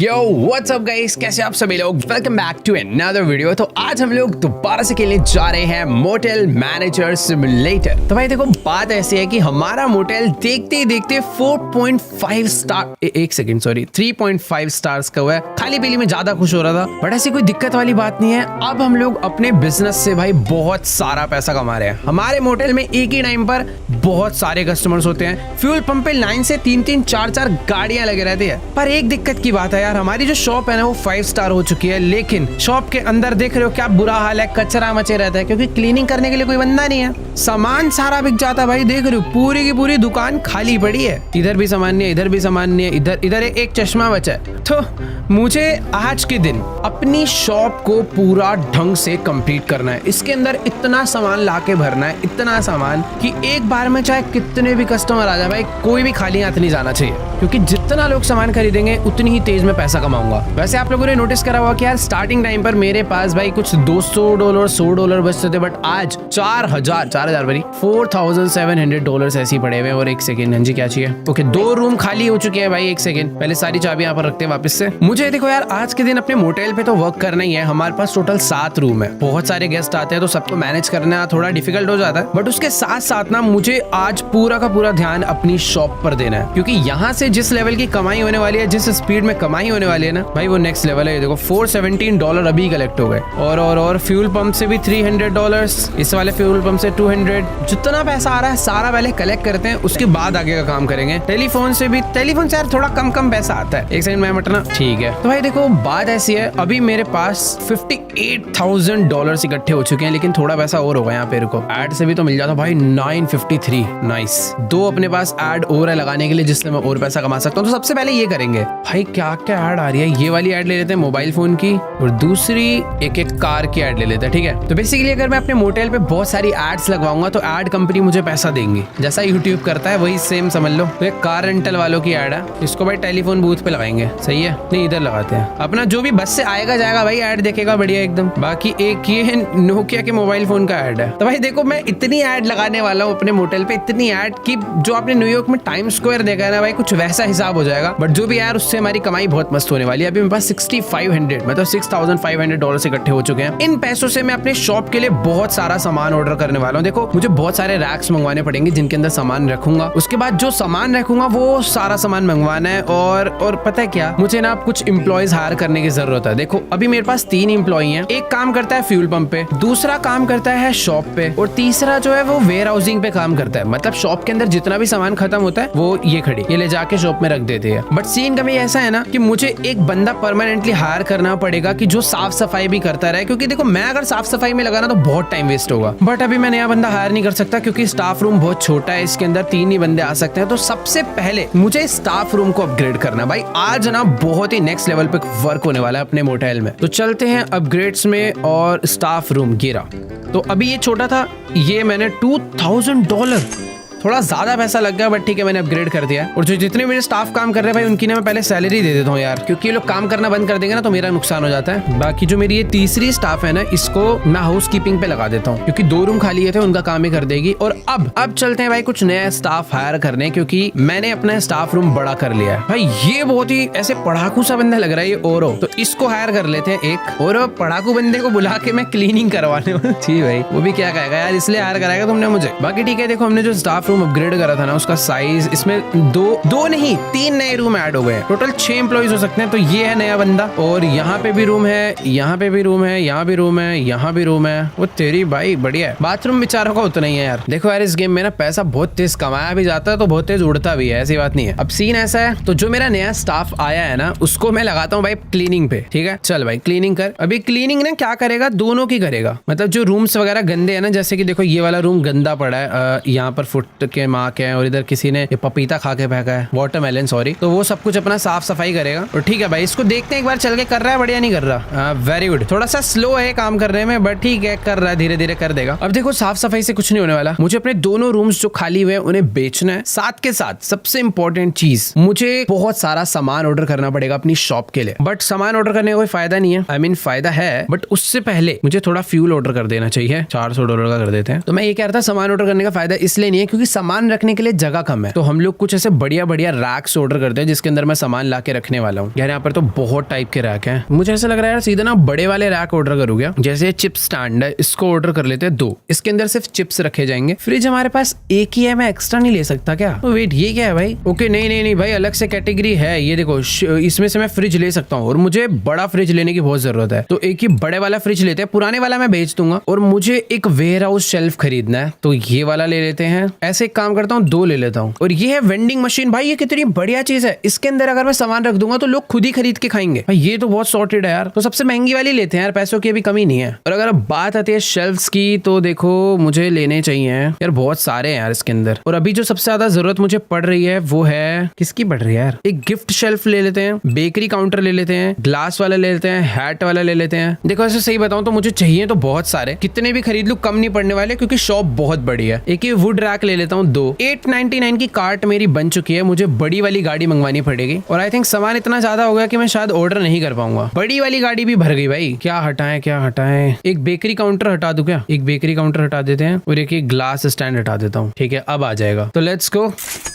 Yo what's up guys, कैसे आप सभी लोग। Welcome back to another video. तो आज हम लोग दोबारा से खेलने जा रहे हैं मोटेल मैनेजर सिमुलेटर। तो भाई देखो, बात ऐसी है कि हमारा मोटेल देखते ही देखते 4.5 स्टार 3.5 स्टार्स का हुआ है। खाली पीली में ज्यादा खुश हो रहा था, बट ऐसी कोई दिक्कत वाली बात नहीं है। अब हम लोग अपने बिजनेस से भाई बहुत सारा पैसा कमा रहे हैं। हमारे मोटेल में एक ही टाइम पर बहुत सारे कस्टमर्स होते हैं। फ्यूल पंप पे लाइन से 3-3, 4-4 गाड़ियां लगे रहती है। पर एक दिक्कत की बात है यार, हमारी जो शॉप है ना वो 5 स्टार हो चुकी है, लेकिन शॉप के अंदर देख रहे हो क्या बुरा हाल है, कचरा मचे रहता है क्योंकि क्लीनिंग करने के लिए कोई बंदा नहीं है। सामान सारा बिक जाता है भाई, देख रहे हो पूरी की पूरी दुकान खाली पड़ी है। इधर भी सामान नहीं है, इधर भी सामान नहीं है, इधर एक चश्मा बचा है। तो मुझे आज के दिन अपनी शॉप को पूरा ढंग से कंप्लीट करना है। इसके अंदर इतना सामान लाके भरना है, इतना सामान कि एक बार में चाहे कितने भी कस्टमर आ जाए भाई, कोई भी खाली हाथ नहीं जाना चाहिए, क्योंकि जितना लोग सामान खरीदेंगे उतनी ही तेज में पैसा कमाऊंगा। वैसे आप लोगों ने नोटिस करा होगा कि यार स्टार्टिंग टाइम पर मेरे पास भाई कुछ $200 $100 बचते थे, बट आज 4,000 बनी $4,700 ऐसे ही पड़े हुए। और एक सेकंड, हाँ जी क्या चाहिए? ओके, 2 रूम खाली हो चुके हैं भाई। एक सेकंड, पहले सारी चाबी यहाँ पर रखते हैं वापस से। मुझे देखो यार, आज के दिन अपने मोटेल पे तो वर्क करना ही है। हमारे पास टोटल 7 रूम है, बहुत सारे गेस्ट आते हैं तो सबको मैनेज करना थोड़ा डिफिकल्ट हो जाता है। बट उसके साथ साथ ना मुझे आज पूरा का पूरा ध्यान अपनी शॉप पर देना है, क्योंकि यहाँ से जिस लेवल की कमाई होने वाली है, जिस स्पीड में कमाई होने वाली है ना भाई, वो नेक्स्ट लेवल है। देखो $417 अभी कलेक्ट हो गए, और फ्यूल पंप से भी $300, इस वाले फ्यूल पंप से 200। जितना पैसा आ रहा है सारा पहले कलेक्ट करते हैं, उसके बाद आगे का काम करेंगे। टेलीफोन से यार थोड़ा कम पैसा आता है। एक सेकंड में मटना, ठीक है। तो भाई देखो, बात ऐसी है, अभी मेरे पास $58,000 इकट्ठे हो चुके हैं, लेकिन थोड़ा पैसा और होगा यहाँ पे। रुको, एड से भी तो मिल जाता भाई 953। नाइस, 2 अपने पास एड और है लगाने के लिए, जिससे मैं और पैसा कमा सकता हूँ। तो सबसे पहले ये करेंगे भाई, क्या क्या एड आ रही है। ये वाली एड ले लेते हैं मोबाइल फोन की, और दूसरी एक कार की एड ले लेते हैं, ठीक है। तो बेसिकली अगर मैं अपने मोटेल पे बहुत सारी एड्स लगवाऊंगा तो एड कंपनी मुझे पैसा देंगी, जैसा यूट्यूब करता है वही सेम समझ लो। तो एक कार रेंटल वालों की एड है, इसको भाई टेलीफोन बूथ पे लगाएंगे, सही है। नहीं, इधर लगाते हैं अपना, जो भी बस से आएगा जाएगा भाई एड देखेगा बढ़िया एकदम। बाकी एक ये नोकिया के मोबाइल फोन का एड है। तो भाई देखो, मैं इतनी एड लगाने वाला हूँ अपने मोटेल पे, इतनी एड की जो आपने न्यूयॉर्क में टाइम स्क्वायर देखा है ना भाई, कुछ वैसा हिसाब हो जाएगा। बट जो भी यार, उससे हमारी कमाई बहुत मस्त होने वाली है। अभी मेरे पास 6500 मतलब $6,500 इकट्ठे हो चुके हैं। इन पैसों से मैं अपने शॉप के लिए बहुत सारा सामान ऑर्डर करने वाला हूँ। देखो, मुझे बहुत सारे रैक्स मंगवाने पड़ेंगे जिनके अंदर सामान रखूंगा। उसके बाद जो सामान रखूंगा वो सारा सामान मंगवाना है। और पता है क्या, मुझे ना कुछ एम्प्लॉयज हायर करने की जरूरत है। देखो, अभी मेरे पास 3 एम्प्लॉय हैं। एक काम करता है फ्यूल पंप पे, दूसरा काम करता है शॉप पे, और तीसरा जो है वो वेयर हाउसिंग पे काम करता है। मतलब शॉप के अंदर जितना भी सामान खत्म होता है वो ये ले जाके शॉप में रख देते हैं। बट सीन कभी ऐसा है ना कि मुझे एक बंदा परमानेंटली हायर करना पड़ेगा कि जो साफ सफाई भी करता रहे, क्योंकि देखो मैं अगर साफ सफाई में लगाना तो बहुत टाइम वेस्ट होगा। बट अभी मैं नया बंदा हायर नहीं कर सकता, क्योंकि स्टाफ रूम बहुत छोटा है, इसके अंदर 3 ही बंदे आ सकते हैं। तो सबसे पहले मुझे स्टाफ रूम को अपग्रेड करना भाई। आज ना बहुत ही नेक्स्ट लेवल पे वर्क होने वाला है अपने मोटेल में। तो चलते हैं अपग्रेड्स में, और स्टाफ रूम गिरा। तो अभी ये छोटा था, ये मैंने $2,000, थोड़ा ज्यादा पैसा लग गया, बट ठीक है, मैंने अपग्रेड कर दिया। और जो जितने मेरे स्टाफ काम कर रहे हैं भाई, उनकी ना मैं पहले सैलरी दे देता हूँ यार, क्योंकि ये लोग काम करना बंद कर देंगे ना तो मेरा नुकसान हो जाता है। बाकी जो मेरी ये तीसरी स्टाफ है ना, इसको मैं हाउस कीपिंग पे लगा देता हूँ, क्योंकि 2 रूम खाली है थे, उनका काम ही कर देगी। और अब चलते हैं भाई कुछ नया स्टाफ हायर करने, क्योंकि मैंने अपना स्टाफ रूम बड़ा कर लिया है भाई। ये बहुत ही ऐसे पढ़ाकू सा बंदा लग रहा है ये ओरो, तो इसको हायर कर लेते हैं एक। और पढ़ाकू बंदे को बुला के मैं क्लीनिंग करवाने ठीक भाई, वो भी क्या कहेगा यार, इसलिए हायर कराएगा तुमने मुझे। बाकी ठीक है, देखो हमने जो स्टाफ रूम अपग्रेड करा था ना, उसका साइज, इसमें दो नहीं 3 नए रूम ऐड हो गए। टोटल 6 एम्प्लॉइज हो सकते हैं। तो ये है नया बंदा, और यहाँ पे भी रूम है, यहाँ पे भी रूम है, यहाँ भी रूम है, यहाँ भी रूम है। वो तेरी भाई बढ़िया है। बाथरूम बेचारों का उतना ही है यार। देखो यार, इस गेम में ना पैसा बहुत तेज कमाया भी जाता है, तो बहुत तेज उड़ता भी है, ऐसी बात नहीं है। अब सीन ऐसा है, तो जो मेरा नया स्टाफ आया है ना, उसको मैं लगाता हूँ भाई क्लीनिंग पे, ठीक है। चल भाई क्लीनिंग कर। अभी क्लीनिंग ना क्या करेगा, दोनों की करेगा। मतलब जो रूम्स वगैरह गंदे है ना, जैसे कि देखो ये वाला रूम गंदा पड़ा है, यहाँ पर फुट के मार्क है, और इधर किसी ने ये पपीता खा के फेंका है, वाटरमेलन सॉरी। तो वो सब कुछ अपना साफ सफाई करेगा। और ठीक है भाई, इसको देखते हैं एक बार चल के कर रहा है, बढ़िया नहीं कर रहा। Very good. थोड़ा सा स्लो है काम करने में, बट ठीक है, कर रहा है, धीरे धीरे कर देगा। अब देखो, साफ सफाई से कुछ नहीं होने वाला। मुझे अपने दोनों रूम्स जो खाली हुए हैं उन्हें बेचना है। साथ के साथ सबसे इंपॉर्टेंट चीज, मुझे बहुत सारा सामान ऑर्डर करना पड़ेगा अपनी शॉप के लिए। बट सामान ऑर्डर करने का कोई फायदा नहीं है, I mean, फायदा है, बट उससे पहले मुझे थोड़ा फ्यूल ऑर्डर कर देना चाहिए। $400 का कर देते हैं। तो मैं ये कह रहा था, सामान ऑर्डर करने का फायदा इसलिए नहीं है क्योंकि सामान रखने के लिए जगह कम है, तो हम लोग कुछ ऐसे बढ़िया बढ़िया रैक्स ऑर्डर करते हैं जिसके अंदर मैं सामान ला के रखने वाला हूँ। यार यहाँ पर तो बहुत टाइप के रैक हैं। मुझे ऐसा लग रहा है यार सीधा ना बड़े वाले रैक ऑर्डर करूँगा। जैसे चिप स्टैंड है, इसको ऑर्डर कर लेते हैं 2। इसके अंदर सिर्फ चिप्स रखे जाएंगे। फ्रिज हमारे पास एक ही है, मैं एक्स्ट्रा नहीं ले सकता क्या? तो वेट, ये क्या है भाई? ओके नहीं भाई, अलग से कैटेगरी है। ये देखो, इसमें से मैं फ्रिज ले सकता हूँ और मुझे बड़ा फ्रिज लेने की बहुत जरूरत है, तो एक ही बड़े वाला फ्रिज लेते हैं। पुराने वाला मैं बेच दूंगा और मुझे एक वेयर हाउस शेल्फ खरीदना है, तो ये वाला ले लेते हैं। ऐसे एक काम करता हूँ, 2 ले लेता हूँ। और ये है वेंडिंग मशीन। भाई ये कितनी बढ़िया चीज है। इसके अंदर अगर मैं सामान रख दूंगा तो लोग खुद ही खरीद के खाएंगे। भाई ये तो बहुत सॉर्टेड है यार। तो सबसे महंगी वाली लेते हैं यार, पैसों की अभी कमी नहीं है। और अगर बात आती है शेल्फ्स की, तो देखो मुझे लेने चाहिए यार, बहुत सारे हैं यार इसके अंदर। और अभी जो सबसे ज्यादा जरूरत मुझे पड़ रही है वो है, किसकी पड़ रही है यार? एक गिफ्ट शेल्फ ले लेते हैं, बेकरी काउंटर ले लेते हैं, ग्लास वाला ले लेते हैं, हैट वाला ले लेते हैं। देखो ऐसे सही बताऊं तो मुझे चाहिए तो बहुत सारे, कितने भी खरीद लूं कम नहीं पड़ने वाले, क्योंकि शॉप बहुत बड़ी है। एक ही वुड रैक ले लेता हूँ 2। 899 की कार्ट मेरी बन चुकी है। मुझे बड़ी वाली गाड़ी मंगवानी पड़ेगी और आई थिंक सामान इतना ज्यादा हो गया कि मैं शायद ऑर्डर नहीं कर पाऊंगा। बड़ी वाली गाड़ी भी भर गई भाई। क्या हटाएं? एक बेकरी काउंटर हटा दूं क्या? एक बेकरी काउंटर हटा देते हैं और एक ग्लास स्टैंड हटा देता हूँ। ठीक है, अब आ जाएगा। तो लेट्स गो।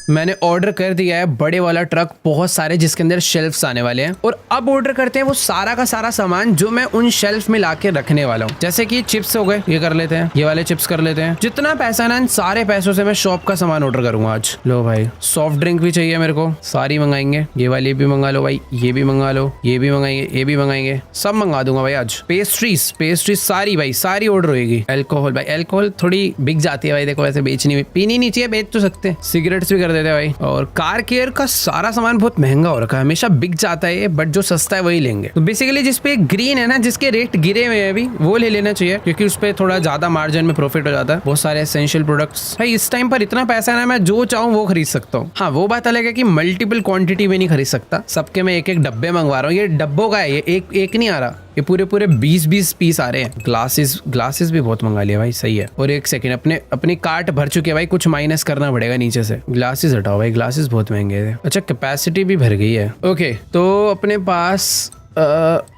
मैंने ऑर्डर कर दिया है बड़े वाला ट्रक, बहुत सारे, जिसके अंदर शेल्फ्स आने वाले हैं। और अब ऑर्डर करते हैं वो सारा का सारा सामान जो मैं उन शेल्फ में लाके रखने वाला हूँ। जैसे कि चिप्स हो गए, ये कर लेते हैं, ये वाले चिप्स कर लेते हैं। जितना पैसा ना, इन सारे पैसों से मैं शॉप का सामान ऑर्डर करूंगा आज। लो भाई, सॉफ्ट ड्रिंक भी चाहिए मेरे को, सारी मंगाएंगे। ये वाली भी मंगा लो भाई, ये भी मंगा लो, ये भी मंगाएंगे, ये भी मंगाएंगे, सब मंगा दूंगा भाई आज। पेस्ट्रीज सारी भाई, सारी ऑर्डर होगी। अल्कोहल भाई, अल्कोहल थोड़ी बिक जाती है भाई, देखो ऐसे बेचनी, पीनी नहीं चाहिए, बेच तो सकते हैं। सिगरेट्स भी कर देते हैं भाई। और कार केयर का सारा सामान बहुत महंगा हो रखा है, हमेशा बिक जाता है, बट जो सस्ता है वही लेंगे। तो बेसिकली जिसपे ग्रीन है ना, जिसके रेट गिरे हुए हैं अभी, वो ले लेना चाहिए, क्योंकि उस पर थोड़ा ज्यादा मार्जिन में प्रॉफिट हो जाता है। बहुत सारे एसेंशियल प्रोडक्ट्स भाई, इस टाइम पर इतना पैसा है ना, मैं जो चाहूँ वो खरीद सकता हूँ। हाँ, वो बात अलग है कि मल्टीपल क्वांटिटी में नहीं खरीद सकता, सबके मैं एक डब्बे मंगवा रहा हूँ। ये डब्बों का है, ये एक नहीं आ रहा, ये पूरे 20 पीस आ रहे हैं। ग्लासेस भी बहुत मंगा लिया भाई, सही है। और एक सेकंड, अपनी कार्ट भर चुकी है भाई, कुछ माइनस करना पड़ेगा नीचे से। ग्लासेस हटाओ भाई, ग्लासेस बहुत महंगे थे। अच्छा, कैपेसिटी भी भर गई है। ओके, तो अपने पास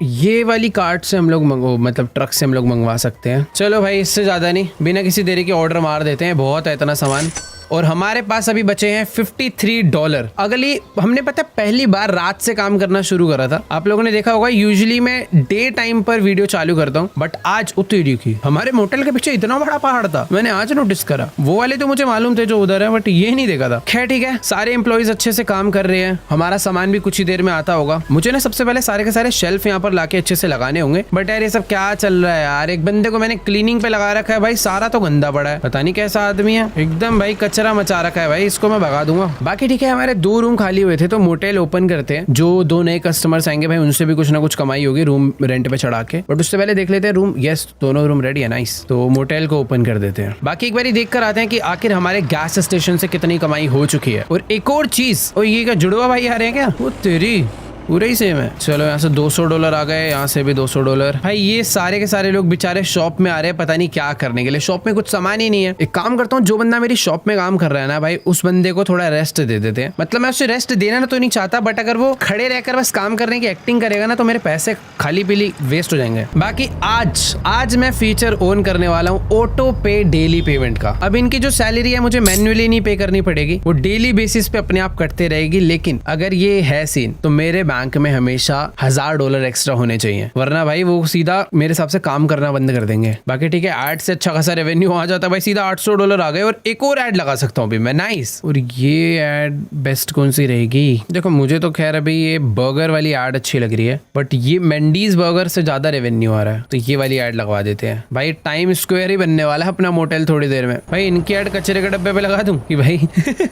ये वाली कार्ट से हम लोग मतलब ट्रक से हम लोग मंगवा सकते हैं। चलो भाई, इससे ज्यादा नहीं, बिना किसी देरी के ऑर्डर मार देते हैं, बहुत है इतना सामान। और हमारे पास अभी बचे हैं $53। अगली हमने पता पहली बार रात से काम करना शुरू करा था। आप लोगों ने देखा होगा, यूजुअली मैं डे टाइम पर वीडियो चालू करता हूँ, बट आज उतरी की हमारे मोटेल के पीछे इतना बड़ा पहाड़ था, मैंने आज नोटिस करा। वो वाले तो मुझे मालूम थे जो उधर है, बट ये नहीं देखा था। खैर ठीक है, सारे एम्प्लॉइज अच्छे से काम कर रहे हैं, हमारा सामान भी कुछ ही देर में आता होगा। मुझे ना सबसे पहले सारे के सारे शेल्फ यहाँ पर लाके अच्छे से लगाने होंगे। बट यार ये सब क्या चल रहा है यार? एक बंदे को मैंने क्लीनिंग पे लगा रखा है भाई, सारा तो गंदा पड़ा है, पता नहीं कैसा आदमी है, एकदम भाई कचरा मचा रखा है भाई, इसको मैं भगा दूंगा। बाकी ठीक है, हमारे 2 रूम खाली हुए थे, तो मोटेल ओपन करते हैं। जो 2 नए कस्टमर्स आएंगे भाई, उनसे भी कुछ ना कुछ कमाई होगी रूम रेंट पे चढ़ा के। बट उससे पहले देख लेते हैं रूम। यस, दोनों रूम रेडी है, नाइस। तो मोटेल को ओपन कर देते हैं। बाकी एक बार देख कर आते हैं कि आखिर हमारे गैस स्टेशन से कितनी कमाई हो चुकी है। और एक और चीज, और ये क्या जुड़वा भाई आ रहे हैं क्या? वो तेरी पूरे ही सेम है। चलो यहाँ से $200 आ गए, यहाँ से भी $200। भाई ये सारे के सारे लोग बेचारे शॉप में आ रहे हैं, पता नहीं क्या करने के लिए। शॉप में कुछ सामान ही नहीं है। एक काम करता हूँ, जो बंदा मेरी शॉप में काम कर रहा है ना भाई, उस बंदे को थोड़ा रेस्ट दे देते हैं। मतलब मैं उसे रेस्ट देना तो नहीं चाहता, बट अगर वो खड़े रहकर बस काम करने की एक्टिंग करेगा ना, तो मेरे पैसे खाली पीली वेस्ट हो जाएंगे। बाकी आज मैं फीचर ऑन करने वाला हूँ ऑटो पे डेली पेमेंट का। अब इनकी जो सैलरी है मुझे मैन्युअली नहीं पे करनी पड़ेगी, वो डेली बेसिस पे अपने आप कटते रहेगी। लेकिन अगर ये है सीन, तो मेरे बैंक में हमेशा $1000 एक्स्ट्रा होने चाहिए, वरना भाई वो सीधा मेरे हिसाब से काम करना बंद कर देंगे। बाकी ठीक है, एड से अच्छा खासा रेवेन्यू आ जाता है भाई, सीधा $800 आ गए। और एक और एड लगा सकता हूँ अभी मैं, नाइस। और ये एड बेस्ट कौन सी रहेगी? देखो मुझे तो खैर अभी ये बर्गर वाली एड अच्छी लग रही है, बट ये मेंडीज बर्गर से ज्यादा रेवेन्यू आ रहा है, तो ये वाली एड लगवा देते हैं भाई। टाइम स्क्वायर ही बनने वाला है अपना मोटेल थोड़ी देर में। भाई इनकी एड कचरे के डब्बे पे लगा दूं कि भाई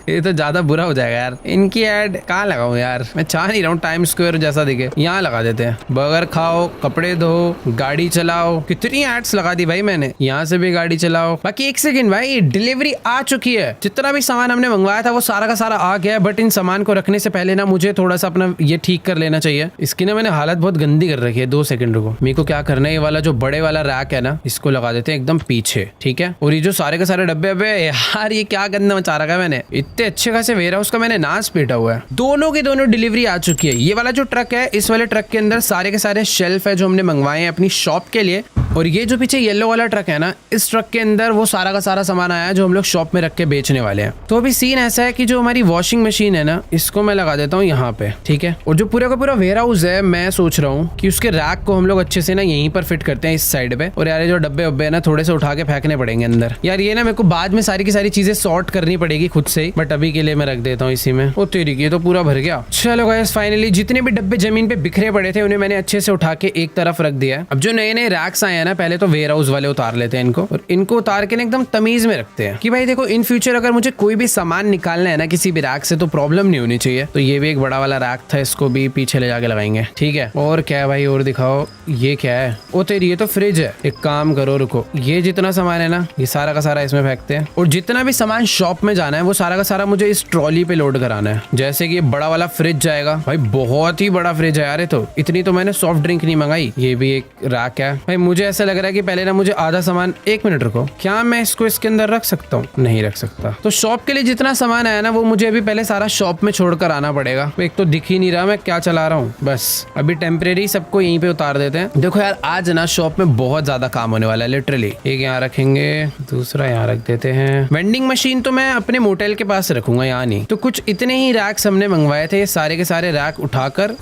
ये तो ज्यादा बुरा हो जाएगा यार। इनकी एड कहाँ लगाऊं यार, मैं चाह नहीं रहा हूँ टाइम स्क्वायर जैसा दिखे। यहाँ लगा देते हैं, बर्गर खाओ, कपड़े धो, गाड़ी चलाओ। कितनी एड्स लगा दी भाई मैंने, यहाँ से भी गाड़ी चलाओ। बाकी एक सेकंड भाई, डिलीवरी आ चुकी है। जितना भी सामान हमने मंगवाया था वो सारा का सारा आ गया है, बट इन सामान को रखने से पहले ना मुझे थोड़ा सा अपना ये ठीक कर लेना चाहिए। इसकी ना मैंने हालत बहुत गंदी कर रखी है। 2 सेकंड रुको, मेरे को क्या करना है, ये वाला जो बड़े वाला रैक है ना, इसको लगा देते हैं एकदम पीछे, ठीक है। और ये जो सारे के सारे डब्बे अबे यार, ये क्या गंदा मचा रखा है मैंने। इतने अच्छे खासे वेयर हाउस का मैंने नाश पीटा हुआ है। दोनों की दोनों डिलीवरी आ चुकी है। ये वाला जो ट्रक है, इस वाले ट्रक के अंदर सारे के सारे शेल्फ है जो हमने मंगवाए हैं अपनी शॉप के लिए, और ये जो पीछे येलो वाला ट्रक है ना, इस ट्रक के अंदर वो सारा का सारा सामान आया जो हम लोग शॉप में रख के बेचने वाले हैं। तो अभी सीन ऐसा है कि जो हमारी वॉशिंग मशीन है ना, इसको मैं लगा देता हूँ यहाँ पे, ठीक है। और जो पूरा का पूरा वेयर हाउस है, मैं सोच रहा हूँ कि उसके रैक को हम लोग अच्छे से ना यहीं पर फिट करते हैं इस साइड पे। और यार ये जो डब्बे वब्बे है ना, थोड़े से उठा के फेंकने पड़ेंगे अंदर। यार ये ना मेरे को बाद में सारी की सारी चीजें सॉर्ट करनी पड़ेगी खुद से ही, बट अभी के लिए मैं रख देता हूँ इसी में। ओ तेरी की, ये तो पूरा भर गया। चलो गाइस, फाइनली जितने भी डब्बे जमीन पे बिखरे पड़े थे उन्हें मैंने अच्छे से उठा के एक तरफ रख दिया। अब जो नए नए रैक्स आए हैं ना, पहले तो वेयर हाउस वाले उतार लेते हैं इनको, और इनको उतार के ना एकदम तमीज में रखते हैं कि भाई देखो इन फ्यूचर अगर मुझे कोई भी सामान निकालना है ना किसी भी रैक से, तो प्रॉब्लम नहीं होनी चाहिए। तो ये भी एक बड़ा वाला रैक था, इसको भी पीछे ले जाके लगाएंगे, ठीक है। और क्या है भाई, और दिखाओ ये क्या है। ओ तेरी, ये तो फ्रिज है। एक काम करो, रुको, ये जितना सामान है ना, ये सारा का सारा इसमें फेंकते हैं। और जितना भी सामान शॉप में जाना है वो सारा का सारा मुझे इस ट्रॉली पे लोड कराना है। जैसे कि ये बड़ा वाला फ्रिज जाएगा, भाई बहुत ही बड़ा फ्रिज है यार। तो इतनी तो मैंने सॉफ्ट ड्रिंक नहीं मंगाई। ये भी एक रैक है भाई। मुझे ऐसा लग रहा है कि पहले ना मुझे आधा सामान, एक मिनट रुको, क्या मैं इसको इसके अंदर रख सकता हूँ? नहीं रख सकता। तो शॉप के लिए जितना सामान आया ना, वो मुझे अभी पहले सारा शॉप में छोड़कर आना पड़ेगा। एक तो दिख ही नहीं रहा मैं क्या चला रहा हूँ। बस अभी टेम्परेरी सबको यहीं पे उतार देते हैं। देखो यार, आज ना शॉप में बहुत ज्यादा काम होने वाला है लिटरली। एक यहाँ रखेंगे, दूसरा यहाँ रख देते हैं। वेंडिंग मशीन तो मैं अपने मोटेल के पास रखूंगा, यहाँ नहीं। तो कुछ इतने ही रैक्स हमने मंगवाए थे, ये सारे के सारे रैक उठाकर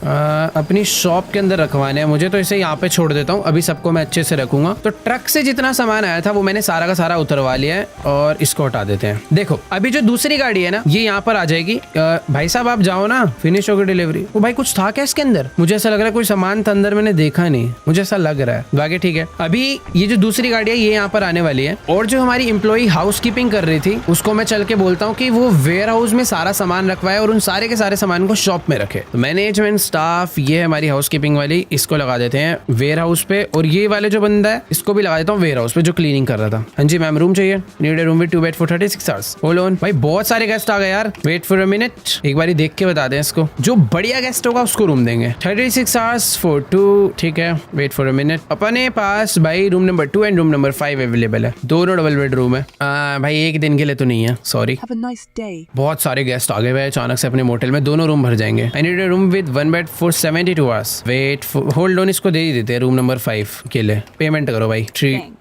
अपनी शॉप के अंदर रखवाने हैं मुझे। तो इसे यहाँ पे छोड़ देता हूँ, अभी सबको मैं अच्छे से रखूंगा। तो ट्रक से जितना सामान आया था वो मैंने सारा का सारा उतरवा लिया है, और इसको हटा देते हैं। देखो अभी जो दूसरी गाड़ी है ना, ये यहाँ पर आ जाएगी। भाई साहब आप जाओ ना, फिनिश हो गई डिलीवरी। वो भाई कुछ था क्या इसके अंदर? मुझे ऐसा लग रहा है कोई सामान था अंदर, मैंने देखा नहीं, मुझे ऐसा लग रहा है। बाकी ठीक है, अभी ये जो दूसरी गाड़ी है ये यहाँ पर आने वाली है। और जो हमारी एम्प्लॉई हाउसकीपिंग कर रही थी, उसको मैं चल के बोलता हूँ कि वो वेयर हाउस में सारा सामान रखवाए और उन सारे के सारे सामान को शॉप में रखे। तो मैनेजमेंट स्टाफ, ये हमारी हाउसकीपिंग वाली, इसको लगा देते हैं वेयर हाउस पे। और ये वाले जो बंदा है इसको भी लगा देता हूँ वेयर हाउस पे, जो क्लीनिंग कर रहा था। हाँ जी मैम, रूम चाहिए। Need a room with 2 bed for 36 hours. Hold on. भाई बहुत सारे गेस्ट आ गए यार, वेट फॉर अ मिनट। एक बार देख के बता दें इसको, जो बढ़िया गेस्ट होगा उसको रूम देंगे। 36 आवर्स फॉर 2, ठीक है। Wait for a minute. अपने पास भाई room number 2 and room number 5 available है। दोनों डबल बेड रूम है। भाई एक दिन के लिए तो नहीं है, सॉरी। बहुत सारे गेस्ट आ गए भाई अचानक से अपने मोटेल में, दोनों रूम भर जाएंगे। I need a room with 1 bed for 72 hours. Wait, hold on, इसको दे ही देते हैं रूम नंबर 5 के लिए। पेमेंट करो भाई।